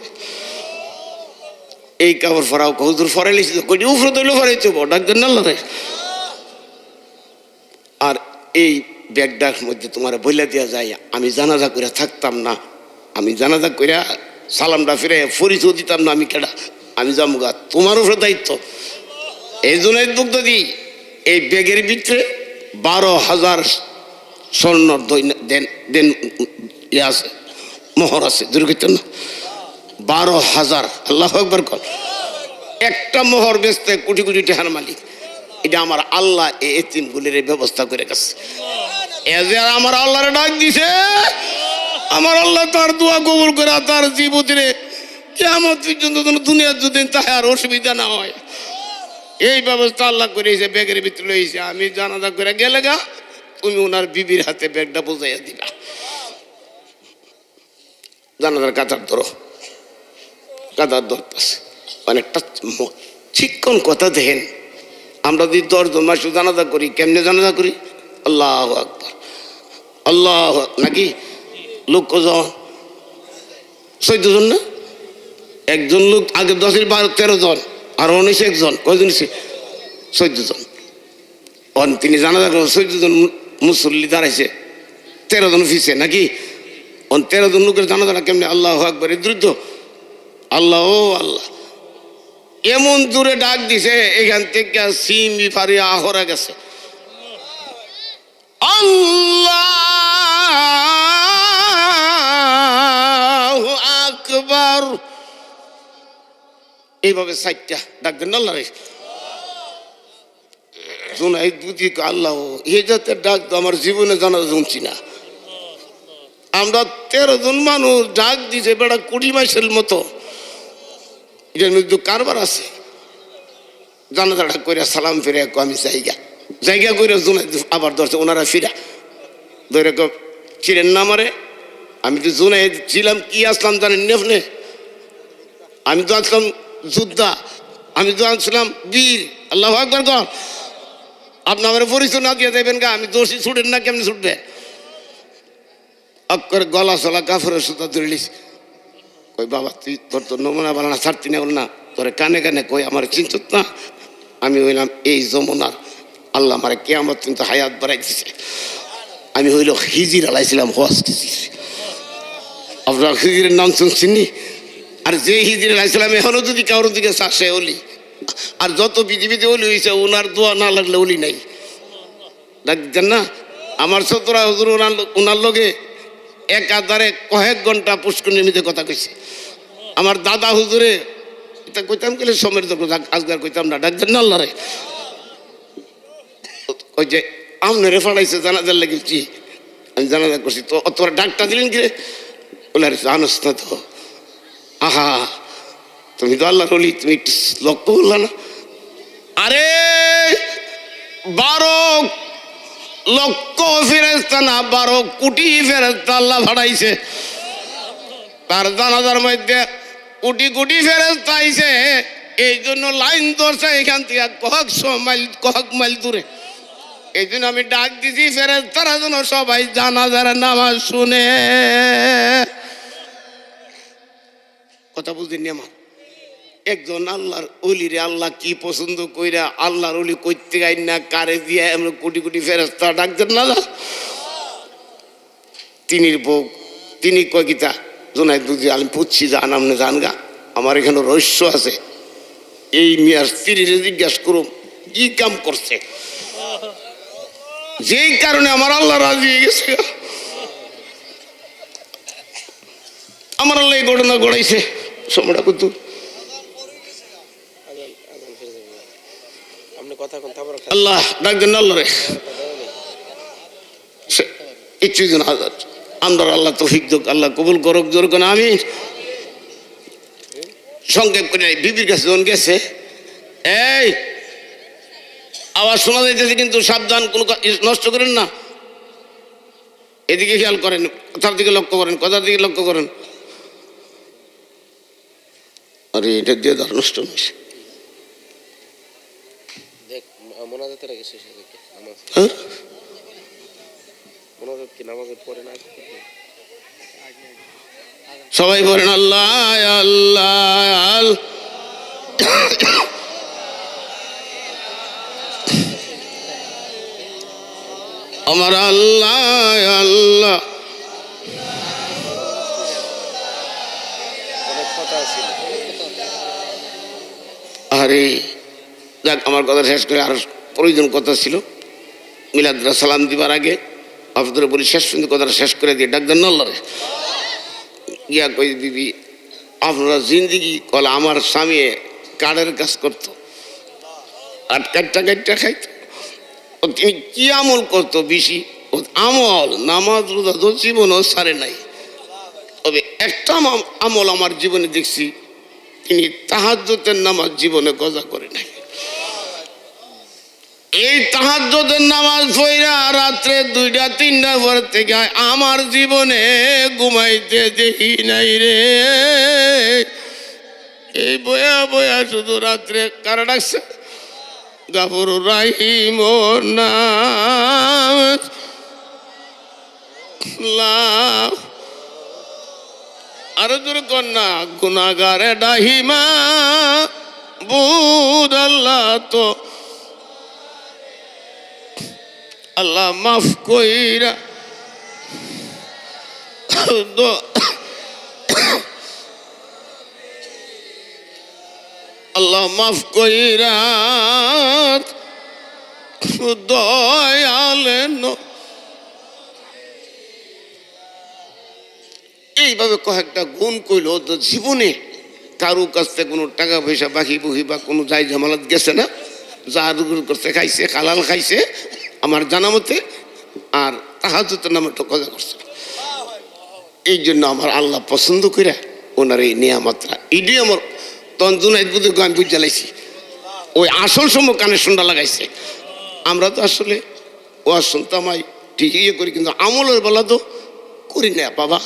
এই কাপড় ফরাও হুজুর ফরাইলিস কই উফরে দইলো ফরাইছে ডাকতেন না আল্লাহ রে। আর এই ব্যাগটার মধ্যে তোমার বইলা দেওয়া যায় আমি জানাজা করে থাকতাম না, আমি জানাজা করে সালামটা ফিরে পরিচয় দিতাম না, আমি কেডা, আমি জামুগা, তোমার উপরে দায়িত্ব। এই জুনাইদ বুগদাদি এই ব্যাগের ভিতরে 12,000 স্বর্ণ দেন ইয়ে আছে, মোহর আছে, দুর্গীতেন না 12,000। আল্লাহু আকবার কর, একটা মোহর বেচতে কোটি কোটি টাকার মালিক। এটা আমার আল্লাহ এই এতিমগুলির ব্যবস্থা করে গেছে। এ যে আমার আল্লাহরে ডাক দিছে, আমার আল্লাহ তার দোয়া কবুল করে তার জীবনে কিয়ামত পর্যন্ত দুনিয়ার যদি তাই আর অসুবিধা না হয় এই ব্যবস্থা আল্লাহ করেছে। ব্যাগের ভিতরে লইছে, আমি জানাজা করে গেলে গা তুমি ওনার বিবির হাতে ব্যাগটা বোঝাইয়া দিলা। জানাজার কাতার ধরো, কাতার ধরতেছে, অনেকটা চিকন কথা দেখেন। আমরা যদি 10 জন মাস জানাজা করি, কেমনে জানাজা করি? আল্লাহু আকবার, আল্লাহ, নাকি লোক কজন? 14 জন না? একজন লোক আগে 10 12 13 জন, আর 19 একজন, কয়জন? 14 জন। তিনি জানাজা করেন, 14 জন মুসল্লি দাঁড়াইছে, 13 জন ফিসে, নাকি? 13 জন লোকের জানাজাটা কেমনে? আল্লাহু আকবার, দ্রুত আল্লাহ, ও আল্লাহ, এমন জোরে ডাক দিছে এখান থেকে সিমি ফারিয়া আহরা গেছে। আল্লাহু আকবার, এইভাবে 4টা ডাক দেন আল্লাহ রে। জুনাইদ বুঝি আল্লাহ, এই জাতের ডাক তো আমার জীবনে জানা শুনছি না। আমরা 13 জন মানুষ ডাক দিছে, বেড়া 20 মাসের মতো, এটার মধ্যে কারবার আছে। জানাজাটা করে সালাম ফিরে আমি জায়গা করে জুনাইদ আবার ধরছে, ওনারা ফিরা ধরে চিরেন না মারে। আমি তো জুনাইদ ছিলাম, কি আসলাম জানেন নি আপনি? আমি তো আসলাম যোদ্ধা, আমি তো আসলাম বীর। আল্লাহু আকবার কর। আপনি আমার পরিচয় না দিয়ে দেবেন গা, আমি দোষী ছুটেন না, কেমনি ছুটবে? করে গলা চলা কাফরের সুতা ধরে লিস। কই বাবা, তুই তোর তো নমুনা বানানা ছাড়তি না, বল না তোরে কানে কানে কই আমার চিন্তিত না। আমি হইলাম এই যমুনার, আল্লাহ আমার কিয়ামত কিন্তু হায়াত বাড়াই দিছে। আমি হইল হিজির আলাইছিলাম, হজ দিছি। আপনার হিজিরের নাম শুনছেন? আর যে হিজির আলাইছিলাম এখনো যদি কারোর দিকে চাষে অলি, আর যত পৃথিবীতে অলি হয়েছে ওনার দোয়া না লাগলে অলি নাই। দেখছেন না, আমার ছোটরা হুজুর ওনার লগে একাধারে কয়েক ঘন্টা পুষ্করণীর মধ্যে কথা কইছে। আমার দাদা হুজুরে এটা কইতাম গেলে সময়ের আজকাল কইতাম না, ডাকতেন না আল্লাহ রে। ওই যে আমনে ফাড়াইছে জানাজার লেগেছি, আমি জানাজা করছি, তো তোরা ডাকটা দিলেন কি? বলে আরে জানোস না তো, আহা তুমি তো আল্লাহর ওলি, তুমি একটু লক্ষ্য করলা না? আরে 12 লক্ষ ফেরেশতা না, 12 কোটি ফেরেশতা আল্লাহ ভাড়াইছে। তার জানাজার মধ্যে কোটি কোটি ফেরেশতা আইছে, এই জন্য লাইন ধরছে এখান থেকে কয়েক মাইল দূরে। এই জন্য আমি ডাক দিছি ফেরেশতারা যেন সবাই জানাজার নামাজ শুনে। কথা বুঝিনি আমার? একজন আল্লাহর অলিরে আল্লাহ কি পছন্দ কইরা আল্লাহর অলি কইতে গাই না, কারে দিয়া এমন কোটি কোটি ফেরেশতা ডাকতেন না। তিনির বউ, তিনি কয় গীতা জোনাই দুজি, আমি পুচ্ছি জান, আপনি জান গা, আমার এখানে রহস্য আছে। এই মিয়ার স্ত্রীরে জিজ্ঞাসা করুন কি কাম করছে, যেই কারণে আমার আল্লাহ রাজি হয়ে গেছে। আমার আল্লাহ এই ঘটনা ঘটাইছে। সময়টা কত আল্লাহ ডাকতেন আল্লাহ রে, ইচ্ছু জন হাজার আমরা আল্লাহ তৌফিক দেখ, আল্লাহ কবুল করুক, জোর কোন আমি। সংক্ষেপ করে বিবির কাছে যখন গেছে, এই আওয়াজ শোনা যাইতেছে কিন্তু সাবধান, কোনো নষ্ট করেন না, এদিকে খেয়াল করেন, কথার দিকে লক্ষ্য করেন, কথার দিকে লক্ষ্য করেন। আরে এটা দিয়ে ধর নষ্ট হয়েছে। সবাই বলেন আল্লাহ আল্লাহ। আমার আল্লাহ আল্লাহ। আরে যাক, আমার কথা শেষ করে আর প্রয়োজন কথা ছিল। মিলাদুল্লাহ সালাম দিবার আগে আপনাদের বলি, শেষ পর্যন্ত কথাটা শেষ করে দিয়ে ডাকতেন না আল্লাহ রে। গিয়া কই বিবি আপনারা জিন্দিগি কলে আমার স্বামী কাঠের কাজ করতো, আর কাটটা খাইতো। তিনি কি আমল করতো বেশি? আমল নামাজ রোজা তো জীবনও সারে নাই, তবে একটা আমল আমার জীবনে দেখছি, তিনি তাহাজ্জুদের নামাজ জীবনে গজা করে নাই। এই তাহাজ্জুদের নামাজ পড়া রাত্রে 2টা 3টা পর থেকে আমার জীবনে ঘুমাইতে দেখি নাই রে। এই বয়া বয়া শুধু রাত্রে কারা ডাকছে গাফুর রাহিম নাম আরো জোর কন্যা গুনাগারে ডাহিমা বুদ আল্লাহ তো আল্লাহ মাফ কইরা আল্লাহ মাফ কইরা দয়ালেন। এইভাবে কয়েকটা গুণ কইল তো জীবনে কারো কাছ থেকে কোনো টাকা পয়সা বাকি বুহি বা কোনো যাই ঝামেলাত গেছে না, যা রুগুর করতে খাইছে কালাল খাইছে আমার জানা মতে, আর তাহাজ্জুদের নামে তো কথা করছে। এই জন্য আমার আল্লাহ পছন্দ করে ওনার এই নিয়ামতরা এটি আমার তঞ্জুনাইদ বুধ আমি বুঝে লাইছি। ওই আসল সময় কানে শুনটা লাগাইছে। আমরা তো আসলে ও শুনতাম ঠিক ইয়ে করি, কিন্তু আমলের বেলা তো করি না বাবা।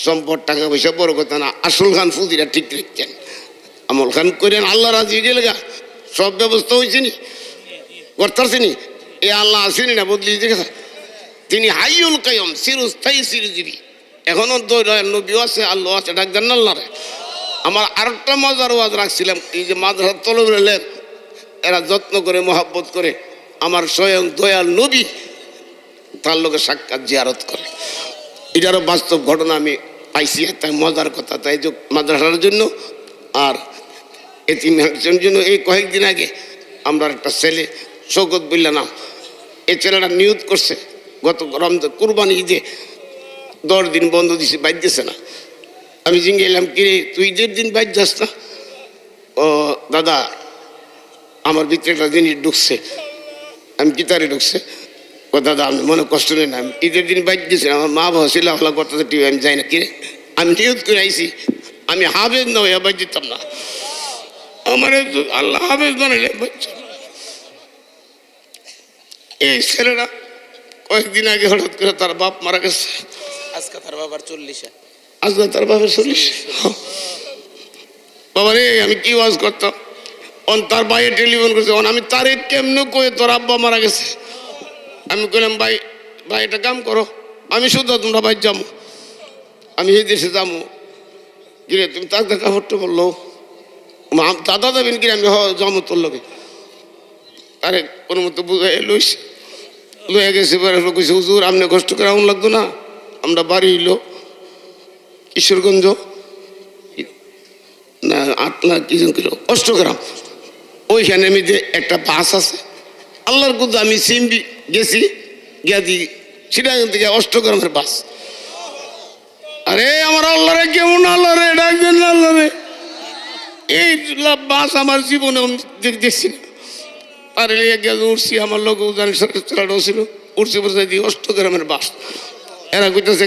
সম্পদ টাকা পয়সা বড় কথা না, আসল খান ফুদিরা ঠিক রাখছেন, আমল খান করেন আল্লাহ রাজি গেলেগা সব ব্যবস্থা হয়েছে নি করতে নি। এ আল্লাহ আসেনি না বদলি দেখা, তিনি হাইউল কায়ম চিরস্থায়ী চিরজীবী। এখনো দয়াল নবীও আছে, আল্লাহ আছে, ডাক দেন আল্লাহ রে। আমার আরেকটা মজার ওয়াজ রাখছিলাম, এই যে মাদ্রাসা তলব রেলের এরা যত্ন করে মহাব্বত করে আমার স্বয়ং দয়াল নবী তার লোকে সাক্ষাৎ জিয়ারত করে। এটারও বাস্তব ঘটনা আমি পাইছি, তাই মজার কথা। তাই যে মাদ্রাসার জন্য আর এতিমের জন্য এই কয়েকদিন আগে আমরা একটা ছেলে শৌকত বললা নাম, এই ছেলেটা নিয়ত করছে গত রমজান কুরবানি ঈদে 10 দিন বন্ধ দিছে, বাইর দিছে না। আমি জিঙ্গে এলাম কি রে তুই ঈদের দিন বাইর যাস না? ও দাদা আমার ভিতরে একটা জিনিস ঢুকছে। আমি গীতারে ঢুকছে। ও দাদা আমি মনে কষ্ট নেই না, আমি ঈদের দিন বাইর দিয়েছি, আমার মা বাবা ছিল হলা করতে টিভি আমি যাই না। কিরে আমি নিয়ত করে আইছি, আমি হাফেজ না হইয়া বাইর দিতাম না, আমার আল্লাহ হাফেজ বানাইলে বাচ্চা। এই ছেলেরা কয়েকদিন আগে হঠাৎ করে তার বাপ মারা গেছে। আজকে তার বাবার 40। আজকে তার বাবার 40। বাবা রে আমি কি ওয়াজ করতাম, অন তার ভাইয়ে টেলিফোন করছে, অন আমি তারে কেমনে কয়ে তোর আব্বা মারা গেছে। আমি কইলাম ভাই ভাই একটা কাম করো, আমি শুধু তোমরা বাইর যাবো, আমি এই দেশে যাবো। কিরে তুমি তার দেখা হট্ট বললো দাদা যাবেন কিরে? আমি জমো তোর লোকে। আরে কোনো মতো বুঝাই লইস লয়ে গেছে। কইছে হুজুর আপনি কষ্ট করে আউন লাগতো না, আমরা বাড়ি হইলো কিশোরগঞ্জ না 8 লাখ কি কিলো অষ্টগ্রাম, ওইখানে আমি যে একটা বাস আছে আল্লাহর কুদু আমি সিমবি গেছি গিয়া দি সিরাজ থেকে অষ্টগ্রামের বাস। আরে আমার আল্লাহ রে কেমন আল্লাহ রে ডাকবেন আল্লাহ রে, এই বাস আমার জীবনে দেখছি না। আর উঠছি আমার লোক উজানি ছিল উঠছি বসে দিই অষ্টগ্রামের বাস। এরা কইতেছে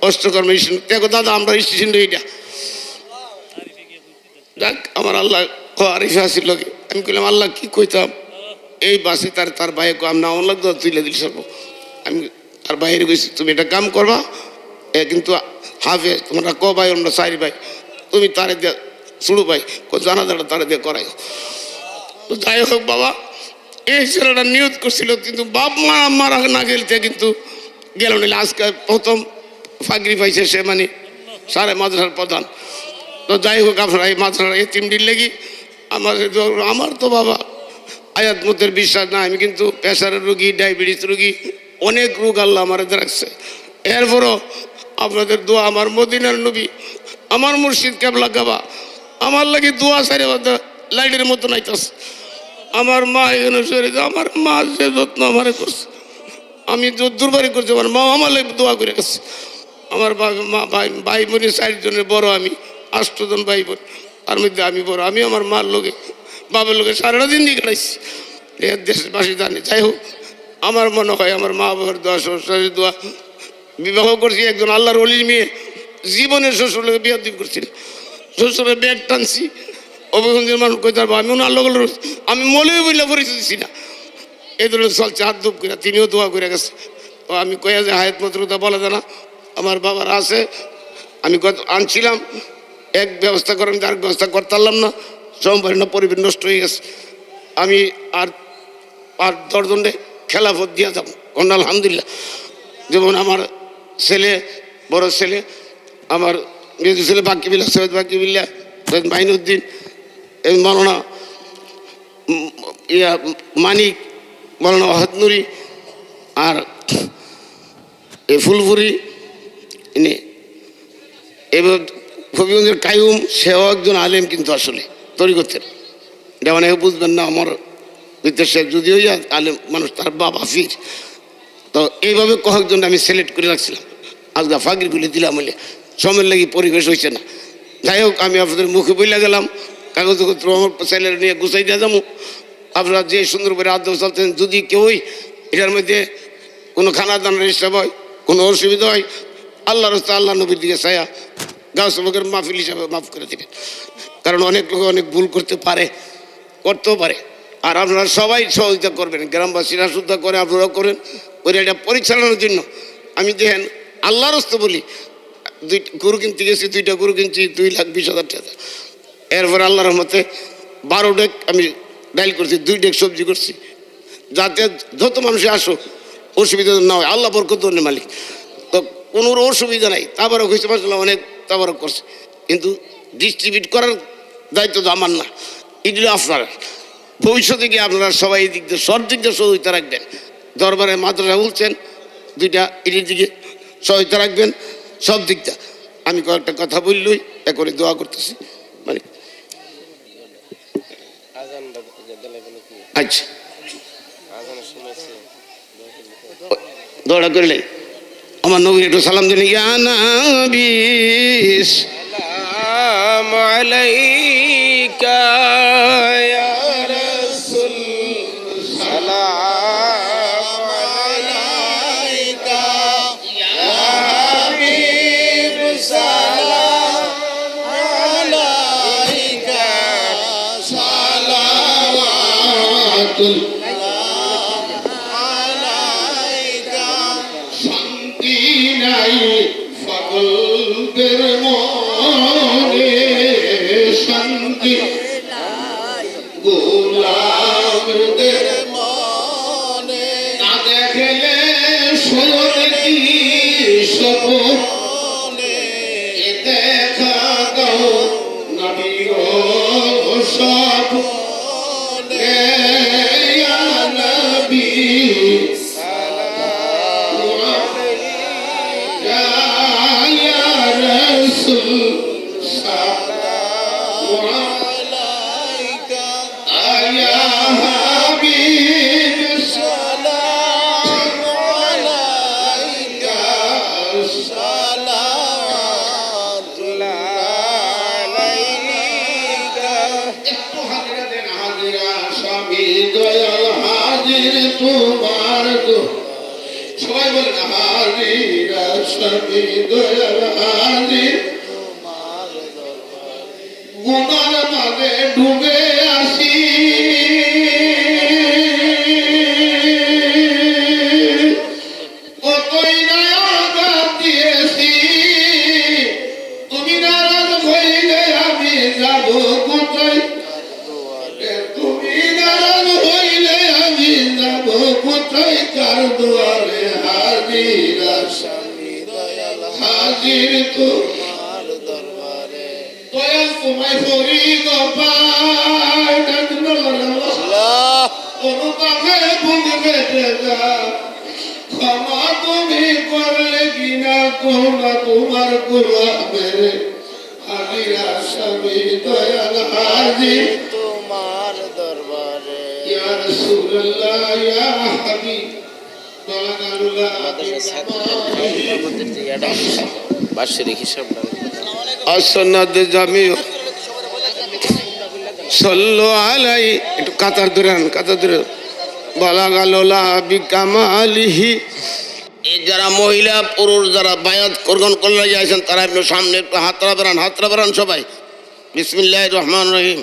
অষ্টগ্রাম দেখো দাদা আমরা স্টেশন এইটা যাক আমার আল্লাহ আরিফে আসিল। আমি কইলাম আল্লাহ কি কইতাম, এই বাসে তার ভাই আমি না অন লাগতো তুলে দিল সব। আমি তার বাইরে গেছি, তুমি এটা কাম করবা কিন্তু হাফে তোমরা ক ভাই আমরা 4 ভাই, তুমি তারে দিয়ে শুরু ভাই জানা জানা তারে দিয়ে করাই। তো যাই হোক বাবা এই ছেলেটা নিয়ত করছিল, কিন্তু বাপ মা মারা না গেলতে কিন্তু গেল নিলে। আজকে প্রথম ফাগরি পাইছে সে, মানে সারে মাদ্রাসার প্রধান। তো যাই হোক আপনারা এই মাদ্রাসার এই 3 দিন লেগে আমার তো বাবা আয়াত মতের বিশ্বাস না, আমি কিন্তু প্রেশারের রুগী, ডায়াবেটিস রুগী, অনেক রোগ আল্লাহ আমার রাখছে। এরপরও আপনাদের দোয়া, আমার মদিনার নবী, আমার মুর্শিদ কেবলা গাবা আমার লাগে দোয়া সারে লাইটের মতো নাইতাছে। আমার মা এখানে সরে, আমার মা যে যত্ন আমার করছে, আমি দুর্বারি করছি, আমার মা আমার লাগে দোয়া করে গেছে। আমার মা ভাই বোনের 4 জনের বড়, আমি 8 জন ভাই বোন, তার মধ্যে আমি বড়। আমি আমার মার লোকে বাবার লোকে সারাটা দিন দিয়ে কাটাইছি, দেশের বাসী জানি। যাই হোক আমার মনে হয় আমার মা বাবার দোয়া, শ্বশুরের দোয়া। বিবাহ করছি একজন আল্লাহর ওলির মেয়ে, জীবনের শ্বশুর লোকে বিয়ে দিন করছিল, শ্বশুরের ব্যাগ টানছি, অভিগঞ্জের মানুষ কইতে পারবো আমি আল্লাহ আমি মলে বইলে পরিচয় দিছি না। এই ধরনের চলছে হাত দুপ করে, তিনিও দোয়া করে গেছে। তো আমি কয়া যে হায়াত মতরুদা বলা যায় না, আমার বাবার আছে, আমি কত আনছিলাম, এক ব্যবস্থা করেন আরেক ব্যবস্থা করতে পারলাম না, সময় না, পরিবেশ নষ্ট হয়ে গেছে। আমি আর 10 জনে খেলাফত দিয়া যাবো অন্য আলহামদুলিল্লাহ। যেমন আমার ছেলে, বড় ছেলে, আমার মেজু ছেলে বাকিবিল্লা, সৈয়দ বাকিবিল্লা, সৈয়দ মাইনুদ্দিন, এই মৌলানা মানিক, মৌলানা ওয়াহাদ-নুরি, আর এই ফুলপুরি, ইনি এবার হবিগঞ্জের কায়ুম, সেও একজন আলেম কিন্তু আসলে তরিকতের, এটা অনেকে বুঝবেন না। আমার বিদ্যা সাহেব যদিও আলেম মানুষ, তার বাবা ফির। তো এইভাবে কয়েকজন আমি সিলেক্ট করে রাখছিলাম, আজকে ফাঁকিরগুলি দিলাম হলে সময়ের লাগি পরিবেশ হয়েছে না। যাই হোক, আমি আপনাদের মুখে বইলা গেলাম, কাগজপত্র আমার ছেলের নিয়ে গুছাই দিয়ে যাবো। আপনারা যে সুন্দর করে আদ্য চলতেন, যদি কেউই এটার মধ্যে কোনো খানা দানার হিসাব হয়, কোনো অসুবিধা হয়, আল্লাহ রাস্তা আল্লাহ নবীর দিকে ছায়া গাছ সবকের মাহফিল হিসাবে মাফ করে দেবেন। কারণ অনেক লোক অনেক ভুল করতে পারে, করতেও পারে। আর আপনারা সবাই সহযোগিতা করবেন, গ্রামবাসীরা শুদ্ধা করে, আপনারাও করেন। ওই এটা পরিচালনার জন্য আমি দেখেন আল্লাহর রাস্তা বলি, গরু কিনতে গেছি, 2টা গরু কিনছি 2,20,000 টাকা। এরপরে আল্লাহর রহমতে 12 ডেক আমি ডাইল করছি, 2 ডেক সবজি করছি, যাতে যত মানুষে আসো অসুবিধা না হয়। আল্লাহ বরকত মালিক, তো কোনো অসুবিধা নাই। তাবারক হয়েছে মাসাল্লাহ, অনেক তাবারক করছে, কিন্তু ডিস্ট্রিবিউট করার দায়িত্ব তো আমার না, এগুলো আপনারা। ভবিষ্যতে গিয়ে আপনারা সবাই এই দিক দিয়ে সব দিক দিয়ে সহযোগিতা রাখবেন। দরবারে মাদ্রাসা বলছেন, 2টা এটির দিকে সহযোগিতা রাখবেন, সব দিকটা। আমি কয়েকটা কথা বললই এখন দোয়া করতেছি, মানে আচ্ছা দোয়া করলে আমার নবীর একটু সালাম দিন। ইয়া নবী সালামু আলাইকা ইয়া রাসূল, সালামু আলাইকা ইয়া হাবিব, সালামু আলাইকা, সালাওয়াতুল শান্তি নাই পাগলদের মনে, শান্তি গোলামদের মনে, না দেখলে সরে কি সপনে, দেখা দাও নবী গো সপনে, ইয়া নবী তোমার তো সবাই বলেন হাজির স্বামী দয়াল হাজির, গুনার মাঝে ডুবে আসি, কতই না আঘাত দিয়েছি, তুমি নারাজ হইলে আমি যাব কোথায়, তুমি নারাজ হইলে আমি যাব কোথায়, কার দুয়ারে হাজির স্বামী দয়াল হাজির তোমার দরবারে, দয়াল তোমায় করি গোপাল অনুতাপে বুক বেঁধে যা, ক্ষমা তুমি করলে কিনা করোনা তোমার গোলামের হাজির স্বামী দয়াল হাজির তোমার দরবারে, ইয়া রাসূলুল্লাহ ইয়া হাবিব বার্ষিক হিসাবটা আসনাদ জামি সাল্লু আলাই, একটু কাতার ধরে আন, কাতার ধরে বালাগালোলা বিকামালিহি। এই যারা মহিলা পুরুষ যারা বায়াত গ্রহণ করলে যাইছেন তারা একটু সামনে একটু হাতরা বেড়ান সবাই। বিসমিল্লাহির রহমানির রহিম,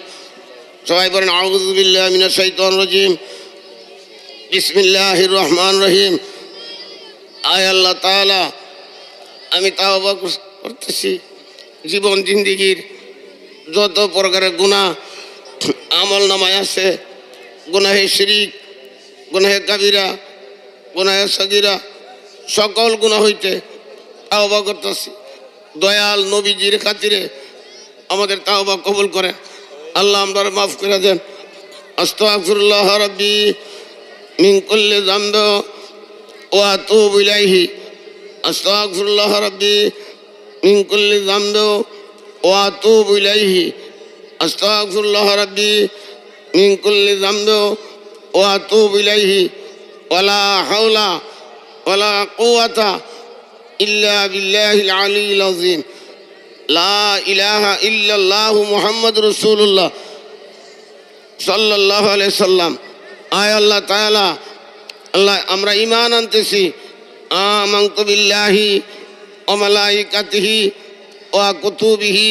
সবাই বলেন আউযু বিল্লাহি মিনাশ শাইতানির রাজিম। বিসমিল্লাহির রহমান রহিম। আয় আল্লাহ তাআলা, আমি তাওবা করতেছি জীবন জিন্দিগির যত প্রকারের গুনাহ আমল নামায় আছে, গুনাহে শিরিক, গুনাহে কাবিরা, গুনাহে সগীরা, সকল গুনাহ হইতে তাওবা করতেছি। দয়াল নবীজির খাতিরে আমাদের তাওবা কবুল করেন। আল্লাহ আমরা মাফ করে দেন। আস্তাগফিরুল্লাহ রাব্বি মিন কুল্লি যামব ওয়া আতুবু ইলাইহি। আস্তাগফিরুল্লাহ রাব্বি মিন কুল্লি যামব ওয়া আতুবু ইলাইহি। আস্তাগফিরুল্লাহ রাব্বি মিন কুল্লি যামব ওয়া আতুবু ইলাইহি। ওয়ালা হাওলা ওয়ালা কুওয়াতা ইল্লা বিল্লাহিল আলিয়্যিল আযীম। লা ইলাহা ইল্লাল্লাহু মুহাম্মাদুর রাসূলুল্লাহ সাল্লাল্লাহু আলাইহি সাল্লাম। আয় আল্লাহ তাআলা, আল্লাহ আমরা ঈমান আনতেছি। আমানতু বিল্লাহি ওয়া মালাইকাতিহি ওয়া কুতুবিহি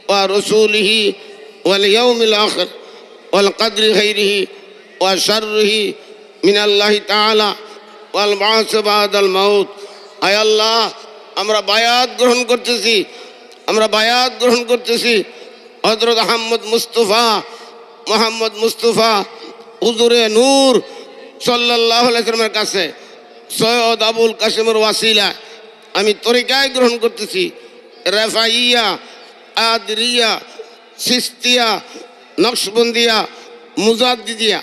ওয়া রাসূলিহি ওয়াল ইয়াউমিল আখির ওয়াল কদরি খাইরিহি ওয়া শাররিহি মিনাল্লাহি তাআলা ওয়াল বা'স বাদাল মাউত। আয় আল্লাহ, আমরা বায়াত গ্রহণ করতেছি, আমরা বায়াত গ্রহণ করতেছি হযরত মোহাম্মদ মুস্তাফা হুজুরে নূর সাল্লাল্লাহু আলাইহি ওয়াসাল্লামের কাছে সৈয়দ আবুল কাসিমের ওয়াসিলা আমি তরিকায় গ্রহণ করতেছি। রেফাইয়া, আদরিয়া, সিস্তিয়া, নকশবন্দিয়া, মুজাদ্দিদিয়া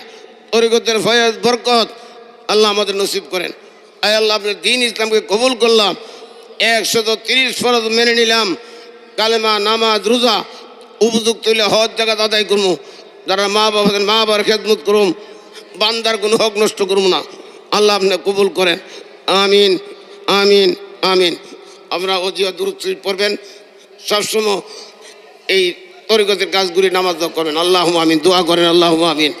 তরিকতের ফয়েজ বরকত আল্লাহ আমাদের নসিব করেন। আয় আল্লাহ, আপনার দ্বীন ইসলামকে কবুল করলাম, 130 ফরজ মেনে নিলাম, কালেমা, নামাজ, রোজা উপযুক্ত হইলে হজ জাকাত আদায় করবো, যারা মা বাবার খেদমত করুম, বান্দার কোনো হক নষ্ট করবো না। আল্লাহ আপনি কবুল করেন। আমিন আমিন আমিন। আপনারা অজিয়া দুরূদ শরীফ পড়বেন, সবসময় এই তরিকতের কাজগুলি নামাজ করবেন। আল্লাহুম্মা আমিন, দোয়া করেন আল্লাহুম্মা আমিন।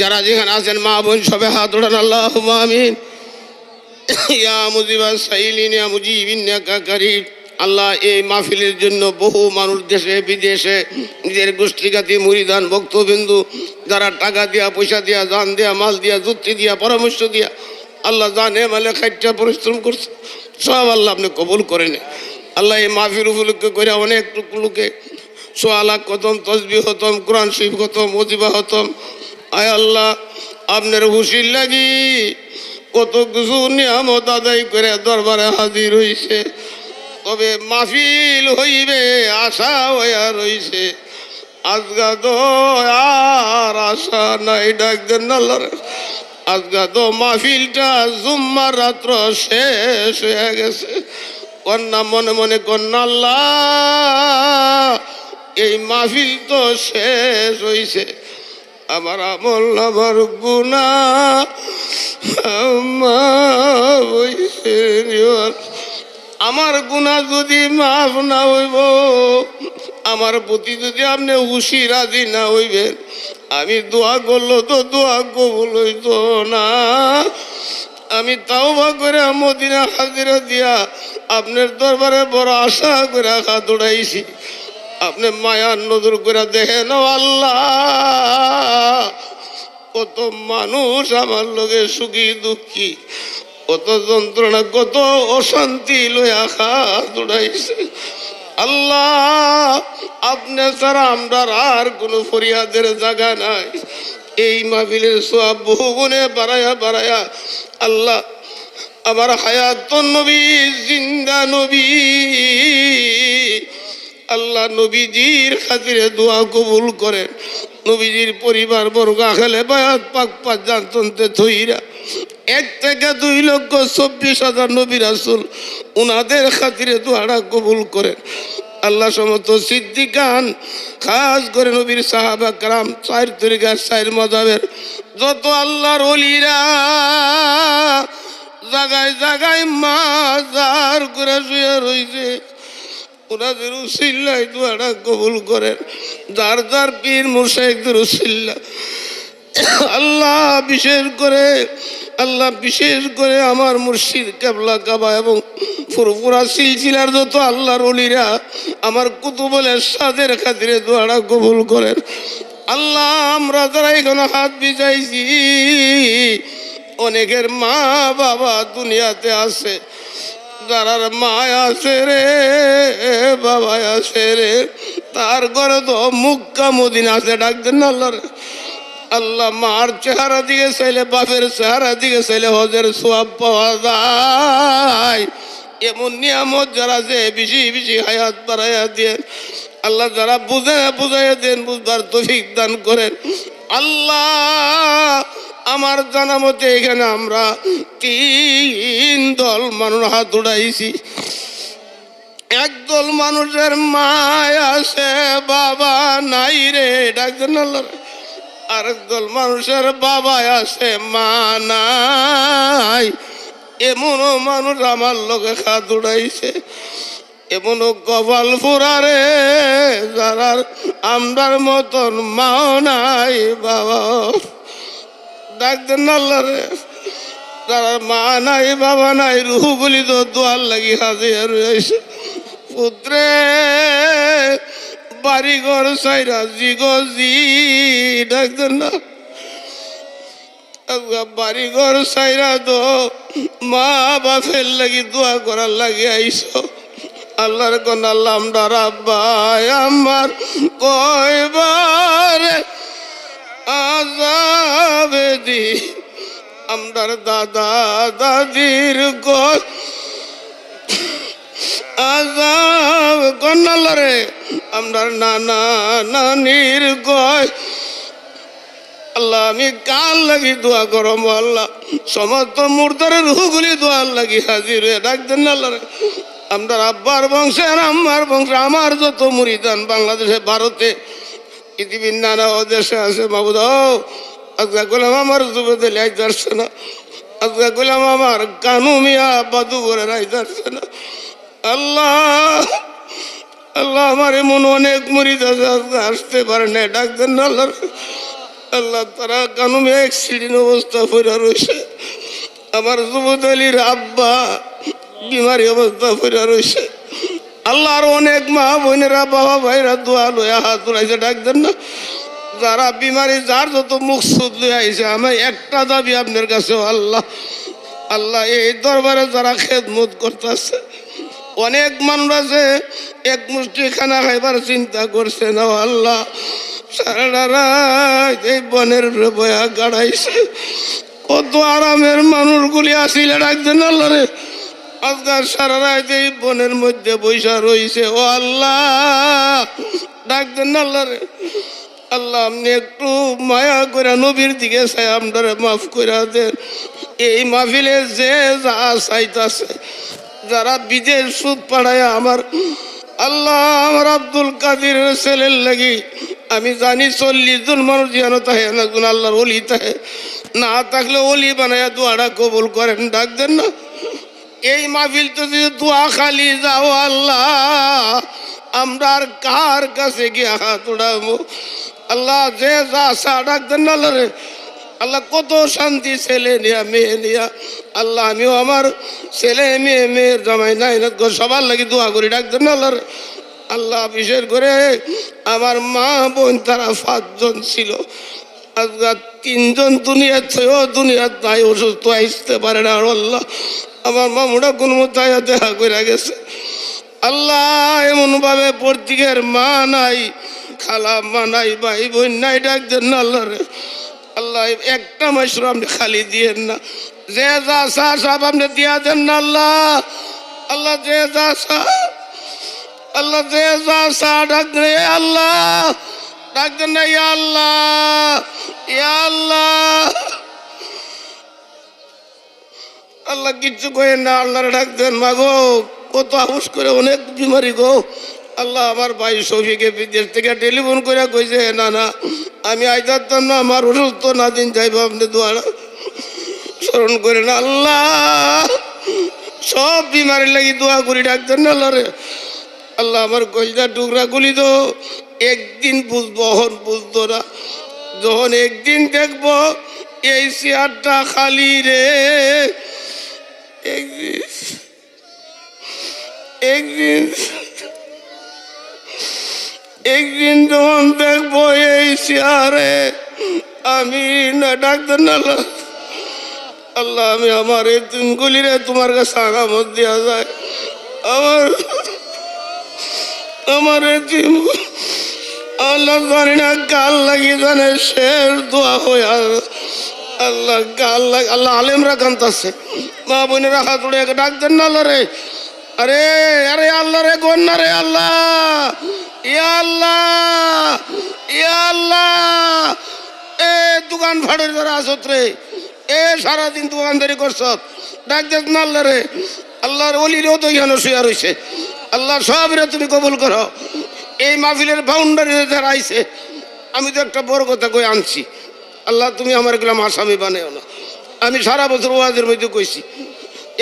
যারা যেখানে আছেন মা বোন সবে হাত ওঠান আল্লাহুম্মা আমিন। ইয়া মুজিবাস সাইলিন ইয়া মুজিবিন ইন্নাকা কারীব। আল্লাহ, এই মাহফিলের জন্য বহু মানুষ দেশে বিদেশে নিজের গোষ্ঠীঘাতী মুরিদান ভক্তবিন্দু যারা টাকা দিয়া, পয়সা দিয়া, জান দিয়া, মাল দিয়া, যুক্তি দিয়া, পরামর্শ দিয়া আল্লাহ জানে মালে খাইটা পরিশ্রম করছে, সব আল্লাহ আপনি কবুল করেন। আল্লাহ, এই মাহফিল উপলক্ষে করে অনেক লোকে সোয়ালা খতম, তসবিহ খতম, কোরআন শরীফ খতম, ওজিফা খতম। আয় আল্লাহ, আপনার হুশির লাগি কত কিছু নিয়ামত আদায় করে দরবারে হাজির হইছে, তবে মাহফিল হইবে আশা হইয়া রইছে। আজগা তো আর আশা নাই, ডাকদের নাল্লার। আজগা তো মাহফিলটা জুম্মার রাত্র শেষ হয়ে গেছে। কন্যা মনে মনে কন্যা, আল্লাহ এই মাহফিল তো শেষ হইছে, আমার আমল আমার গুনাহ আমার গুনাহ যদি মাফ না হইব, আমার প্রতি যদি আপনি খুশি রাজি না হইবেন, আমি দোয়া করলো তো দোয়া কবুল হইত না। আমি তাওবা করে মদিনা হাজিরা দিয়া আপনার দরবারে বড় আশা করে হাত উঠাইছি। আপনি মায়ার নজর করে দেখেন আল্লাহ, কত মানুষ আমার লগে সুখী দুঃখী, কত যন্ত্রণা, কত অশান্তি লইয়া হাত উঠাইছে। আল্লাহ, আপনি ছাড়া আমরা আর কোনো ফরিয়াদের জায়গা নাই। এই মাহফিলের সওয়াব বহু গুণে বাড়ায়া বাড়ায়া আল্লাহ আমার হায়াত নবী, জিন্দা নবী, আল্লাহ নবীজির খাতিরে দোয়া কবুল করেন। নবীজির পরিবার বর্গ আখেলে বায়াত পাক পাক জানতে থইরা 1 থেকে 2 লক্ষ 24,000 নবী রাসূল উনাদের খাতিরে দোয়াটা কবুল করেন। আল্লাহ সমস্ত সিদ্দিকান, খাস করে নবীর সাহাবা کرام, 4 তরিকা 4 মাযহাবের যত আল্লাহর ওলিরা জায়গায় জায়গায় মাজার করে শুয়ে রইছে, ওনাদের উসিলায় দোয়াটা কবুল করেন। যার যার পীর মুর্শিদের উসিলা আল্লাহ বিশেষ করে আমার মুর্শিদ কেবলা কাবা এবং ফুরফুরা সিলসিলার যত আল্লাহর ওলিরা আমার কুতুবুল ইরশাদের খাতিরে দোয়াটা কবুল করেন। আল্লাহ আমরা যারা এখানে হাত বিছাইছি অনেকের মা বাবা দুনিয়াতে আছে, যারার মা আছে রে বাবা আছে রে, তার ঘরে তো মুক্কা মদিনা আছে, ডাকতেন না আল্লাহ। আল্লাহ মার চেহারা দিকে চাইলে বাপের চেহারা দিকে চাইলে হজের সোয়াব পাওয়া যায়। এমন নিয়ামত যারা যে বেশি বেশি হায়াত বাড়াইয়া দেন আল্লাহ, যারা বুঝাইয়া দেন, বুঝবার তৌফিক দান করেন আল্লাহ। আমার জানা মতে এখানে আমরা 3 দল মানুষ হাত উঠাইছি। একদল মানুষের মা আছে বাবা নাই রে, ডাকছেন আল্লাহ। আরেক দল মানুষের বাবা আছে মা নাই, এমনও মানুষ আমার লোকে হাত উঠাইছে। এমনও কপাল ফুরারে যারা আমরার মতন মাও নাই বাবা, ডাকতেন না আল্লাহ রে। যারা মা নাই বাবা নাই রুহগুলি তো দোয়ার লাগি হাজির রয়েছে। পুত্রে বাড়িঘর সাইরা জিগো জি, ডাকতেন না। বাড়িঘর সাইরা তো মা বাপের লাগি দোয়া করার লাগে আইসো। আল্লাহর কোন আল্লাহ আমরা রাব্বাই আমার কয়বার আযাবে দি, আমরার দাদা দাদির কয় আযাব কোন আল্লাহ রে, আমরার নানা নানির কয় আল্লাহ। আমি কার লাগি দোয়া করম আল্লাহ, সমস্ত মুর্দারের রুহগুলি দোয়ার লাগি হাজির হয়ে ডাকতেন না আল্লাহ রে। আমরা আব্বার বংশে আর আম্মার বংশে আমার যত মুরিদান বাংলাদেশে ভারতে পৃথিবীর নানা দেশে আছে মাবুদ, আজকা গোলাম আমার যুবতে লাই যাচ্ছে না, আজকা গোলাম আমার কানু মিয়া বাদু করে রাই যাচ্ছে না আল্লাহ। আল্লাহ আমার এমন অনেক মুরিদ আছে আজকে আসতে পারে না, ডাকতেন না আল্লাহ। আল্লাহ তারা কানু মিয়া অ্যাক্সিডেন্ট অবস্থা পড়ে রয়েছে, আমার যুবত আলীর আব্বা বিমারি অবস্থা পড়ে রয়েছে আল্লাহ। আর অনেক মা বোনেরা বাবা ভাইরা দোয়া লয়া হাত উড়াইছে, ডাকতেন না। যারা বিমারি যার যত মুখ সুদ লয়ে আইছে, আমার একটা দাবি আপনার কাছে আল্লাহ, আল্লাহ এই দরবারে যারা খেদমত করতেছে, অনেক মানুষ আছে এক মুষ্টি খানা খাইবার চিন্তা করছে না আল্লাহ, সারা রাত এই বনের বয়া গাড়াইছে, কত আরামের মানুষগুলি আসিলে ডাকতেন আল্লাহ রে। আজকাল সারা রাত এই বনের মধ্যে বৈশা রয়েছে ও আল্লাহ, ডাকতেন না আল্লাহ রে। আল্লাহ আপনি একটু মায়া করে নবীর দিকে চাই আপনারা মাফ করে দেন। এই মাহফিলে যে যা চাইতাছে, যারা বিদেশ সুদ পাড়ায় আমার আল্লাহ, আমার আব্দুল কাদের ছেলের লাগি আমি জানি 40 জন মানুষ যেন তাহে না গুণ আল্লাহর অলি তাহে, না থাকলে অলি বানায় দোয়াটা কবুল করেন, ডাকতেন না। এই মাহফিল তো যদি দোয়া খালি যাও আল্লাহ, আমরা আর কার কাছে গিয়ে হাত উঠাবো আল্লাহ। যে যা আশা ডাকতেন না আল্লাহ রে। আল্লাহ কত শান্তি ছেলে নিয়া মেয়ে নিয়া আল্লাহ, আমিও আমার ছেলে মেয়ের জামাই নাই সবার লাগি দোয়া করি, ডাকতেন না আল্লাহ রে। আল্লাহ বিশেষ করে আমার মা বোন তারা 5 জন ছিল, আজকাল 3 জন দুনিয়ার থেকেও দুনিয়ার নাই, অসুস্থ আসতে পারে না আল্লাহ। আমার মামুটা কোন মতো দেখা করে গেছে আল্লাহ। এমনভাবে প্রত্যেকের মা নাই, খালা মা নাই, ভাই বোন নাই, ডাকতেন না আল্লাহ রে। আল্লাহ একটা মাসুর আপনি খালি দিয়েন না, যে যা চা সব আপনি দিয়া দেন না আল্লাহ। আল্লাহ যে যা চা, আল্লাহ যে যা চা ডাকতেন আল্লাহ, ডাকতেন না ইয়া আল্লাহ, ইয়া আল্লাহ। আল্লাহ কিচ্ছু করেন না, আল্লাহরে ডাকতেন মা গো, কত আহুস করে অনেক বিমারি গো আল্লাহ। আমার ভাই শফিকে বিদেশ থেকে টেলিফোন করে কইছে না না আমি আইতাম না, আমার অসুস্থ না দিন যাইব, আপনি দোয়ারা স্মরণ করেন আল্লাহ। সব বিমারির লাগি দোয়া করি, ডাকতেন না আল্লাহ রে। আল্লাহ আমার কইজা টুকরা গুলি তো একদিন বুঝবো, হন বুঝতো না, যখন একদিন দেখবো এই চেয়ারটা খালি রে, একদিন যখন দেখবো এই দিছি আরে আমি না ডাক্তার না আল্লাহ। আল্লাহ আমি আমার এই দিনগুলিরে তোমার কাছে আগামত দেওয়া যায়। আমার এই দিন আল্লাহ জানি না গাল লাগিয়ে জানে শের দোয়া হয়ে আল্লাহ গাল লাগে আল্লাহ আলেমরা কান্তাছে মা বোনেরা হাত উড়ে ডাক্তার না আল্লাহ রে আরে আরে আল্লাহ রে গন্না রে আল্লাহ ইয়া আল্লাহ ইয়া আল্লাহ এ দোকান ফাড়ের যারা আসত রে এ সারাদিন দোকানদারি করছ ডাক্তার না আল্লাহ রে আল্লাহর অলিরেও তো ইহানো শুয়া রয়েছে আল্লাহ সব রে তুমি কবুল করো। এই মাহফিলের বাউন্ডারি যারা আইছে আমি তো একটা বড় কথা কই আনছি আল্লাহ তুমি আমার গেলাম আসামি বানাও না। আমি সারা বছর ওয়াজের মধ্যে কইছি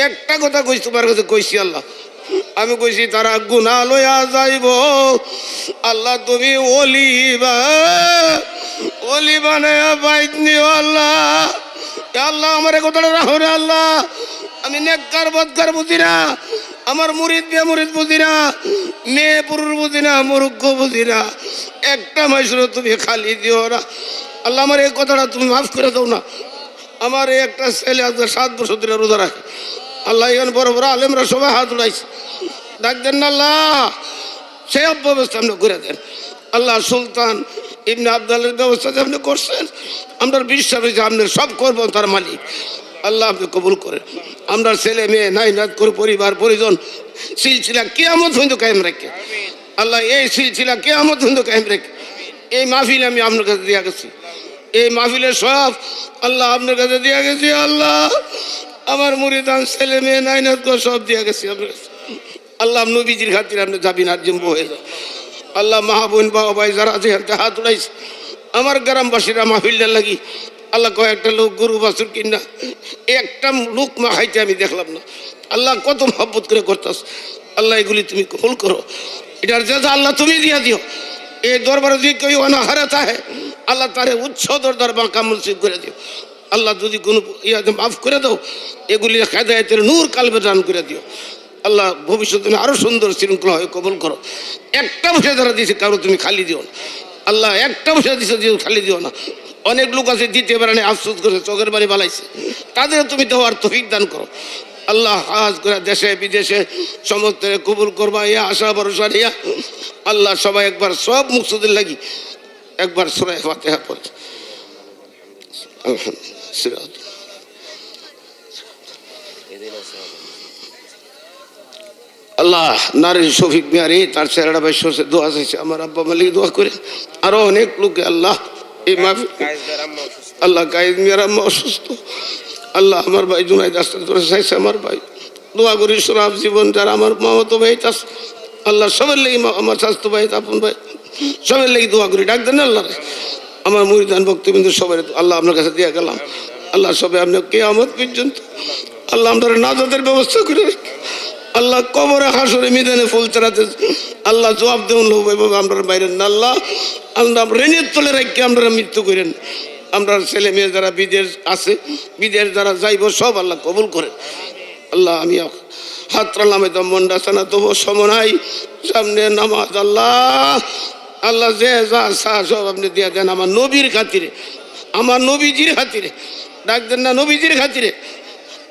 একটা কথা কইছি তোমার কাছে কইছি আল্লাহ আমি কইছি তারা গুনাহ লইয়া যাইব আল্লাহ তুমি ওলি বানায়া বাইত নিও আল্লাহ। আল্লাহ আমার কথাটা রাখো রে আল্লাহ। আমি নেককার বদকার বুঝি না আমার মুরিদ বে মুরিদ বুঝি না মেয়ে পুরুষ বুঝি না মূর্খ বুঝি না একটা মাইসুরও তুমি খালি দিও না আল্লাহ। আমার এই কথাটা তুমি মাফ করে দাও না। আমার এই একটা ছেলে আজকে 7 বছর ধরে রোজা রাখে আল্লাহ এখন বড় বড় আলেমরা সবাই হাত উড়াইছে ডাক দেন না আল্লাহ সেই ব্যবস্থা আপনি করে দেন আল্লাহ। সুলতান ইবনে আবদুল্লাহর ব্যবস্থা যে আপনি করছেন আমরা বিশ্বাস হয়েছে আপনার সব করবো তার মালিক আল্লাহ আপনি কবুল করেন। আমরা ছেলে মেয়ে নাই নাত করে পরিবার পরিজন সিলসিলা কিয়ামত পর্যন্ত কায়েম রাখে আল্লাহ। এই সিলসিলা কিয়ামত পর্যন্ত কায়েম রাখে। এই মাহফিল আমি আপনার কাছে দিয়া গেছি এই মাহফিলের সব আল্লাহ আপনার কাছে দিয়া গেছি আল্লাহ। আমার মুরিদান ছেলে মেয়ে নাই নাত করে সব দিয়া গেছি আপনার কাছে আল্লাহ। নবীজির খাতির আপনি যাবিন আর জিম্ব হয়ে যায় আল্লাহ। মাহবুন বাবা ভাই যারা আছে হাত উড়াইছে আমার গ্রামবাসীরা মাহফিলটার লাগি আল্লাহ কয়েকটা লোক গরু বাছুর কিনা একটা লোক মা খাইতে আমি দেখলাম না আল্লাহ। কত মহব্বত করে করতাস আল্লাহ। এগুলি তুমি কবুল করো এটার যা আল্লাহ তুমি দিয়া দিও। এই দরবারে যদি কেউ অনাহারতা হয় আল্লাহ তারে উচ্চ দরবার বাঁকা মুন্সিব করে দিও আল্লাহ। যদি কোনো ইয়াতে মাফ করে দাও এগুলি হেদায়েতের নূর কালবে দান করে দিও আল্লাহ। ভবিষ্যতে আরো সুন্দর শৃঙ্খলা হয়ে কবুল করো। একটা বসে যারা দিয়েছে কারো তুমি খালি দিও না আল্লাহ। একটা বসে দিয়েছে খালি দিও না। অনেক লোক আছে দিতে পারে না আফসোস করে চোখের বাড়ি বালাইছে তাদের তুমি দেওয়ার তৌফিক দান করো আল্লাহ। হাজ করে দেশে বিদেশে সমস্ত কবুল করবা ইয়া আশা ভরসা নিয়া আল্লাহ। সবাই একবার সব মুকসুদের লাগি একবার সূরা ফাতিহা পড়ে আলহামদুলিল্লাহ। আল্লাহ নারী শফিক মিয়ারি তার চেহারাটা বেশ দোয়া চাইছে আমার আব্বা মালিক দোয়া করে আরো অনেক লোকে আল্লাহ। এই মাহফিল আল্লাহ কায়েদ মিয়ার আম্মা অসুস্থ আল্লাহ। আমার ভাই জুনাইদ আসতে ধরে চাইছে আমার ভাই দোয়া করি সরাব জীবন যারা আমার মামাতো ভাই চাষ আল্লাহ সবার লেগে আমার স্বাস্থ্য ভাই আপন ভাই সবার লেগে দোয়া করি ডাক দেন আল্লাহ। আমার মুরিদান ভক্তবিন্দু সবাই আল্লাহ আপনার কাছে দিয়ে গেলাম আল্লাহ। সবাই আপনার কিয়ামত পর্যন্ত আল্লাহ আমরা নাজাতের ব্যবস্থা করে রাখি আল্লাহ। কবরে হাসরে মিদানে ফুল চড়াতে আল্লাহ জবাব দেউন লোক আমরা বাইরে না আল্লাহ। আল্লাহ রেনের তলে রাখি আমরা মৃত্যু করেন। আমরা ছেলে মেয়ে যারা বিদেশ আছে বিদেশ যারা যাইব সব আল্লাহ কবুল করেন আল্লাহ। আমি হাত রালামে তো মন্ডা সানা তবু সমনাই সামনে নামাজ আল্লাহ। আল্লাহ যে যা সা সব আপনি দিয়ে দেন আমার নবীর খাতিরে আমার নবীজির খাতিরে ডাক দেন না নবীজির খাতিরে।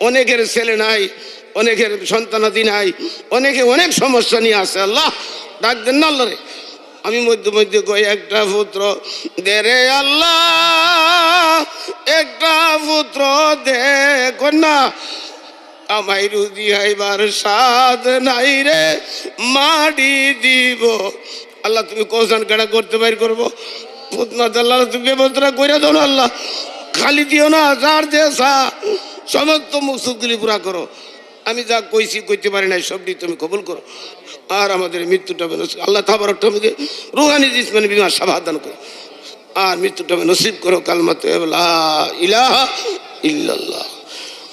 অনেকের ছেলে নাই অনেকের সন্তানাদি নাই অনেকে অনেক সমস্যা নিয়ে আসে আল্লাহ ডাক দেন না আল্লাহ রে। আমি মধ্যে মধ্যে কই একটা পুত্র দে রে আল্লাহ একটা পুত্র দে কন্যা আমায় রুজি হাইবার সাদ নাই রে মাটি দিব আল্লাহ। তুমি কোসান কাটা করতে বাইর করবো আল্লাহ তুমি ব্যবস্থা করে দাও না আল্লাহ। খালি দিও না যার দেশা সমস্ত মুসুদগুলি পুরা করো। আমি যা কইছি কইতে পারি নাই সবটি তুমি কবুল করো আর আমাদের মৃত্যুটা আল্লাহ তাবারকটা আমাকে রুহানি জিসমানি বিমার সাবাদান করো আর মৃত্যুটা নসিব করো কালমাতে লা ইলাহা ইল্লাল্লাহ।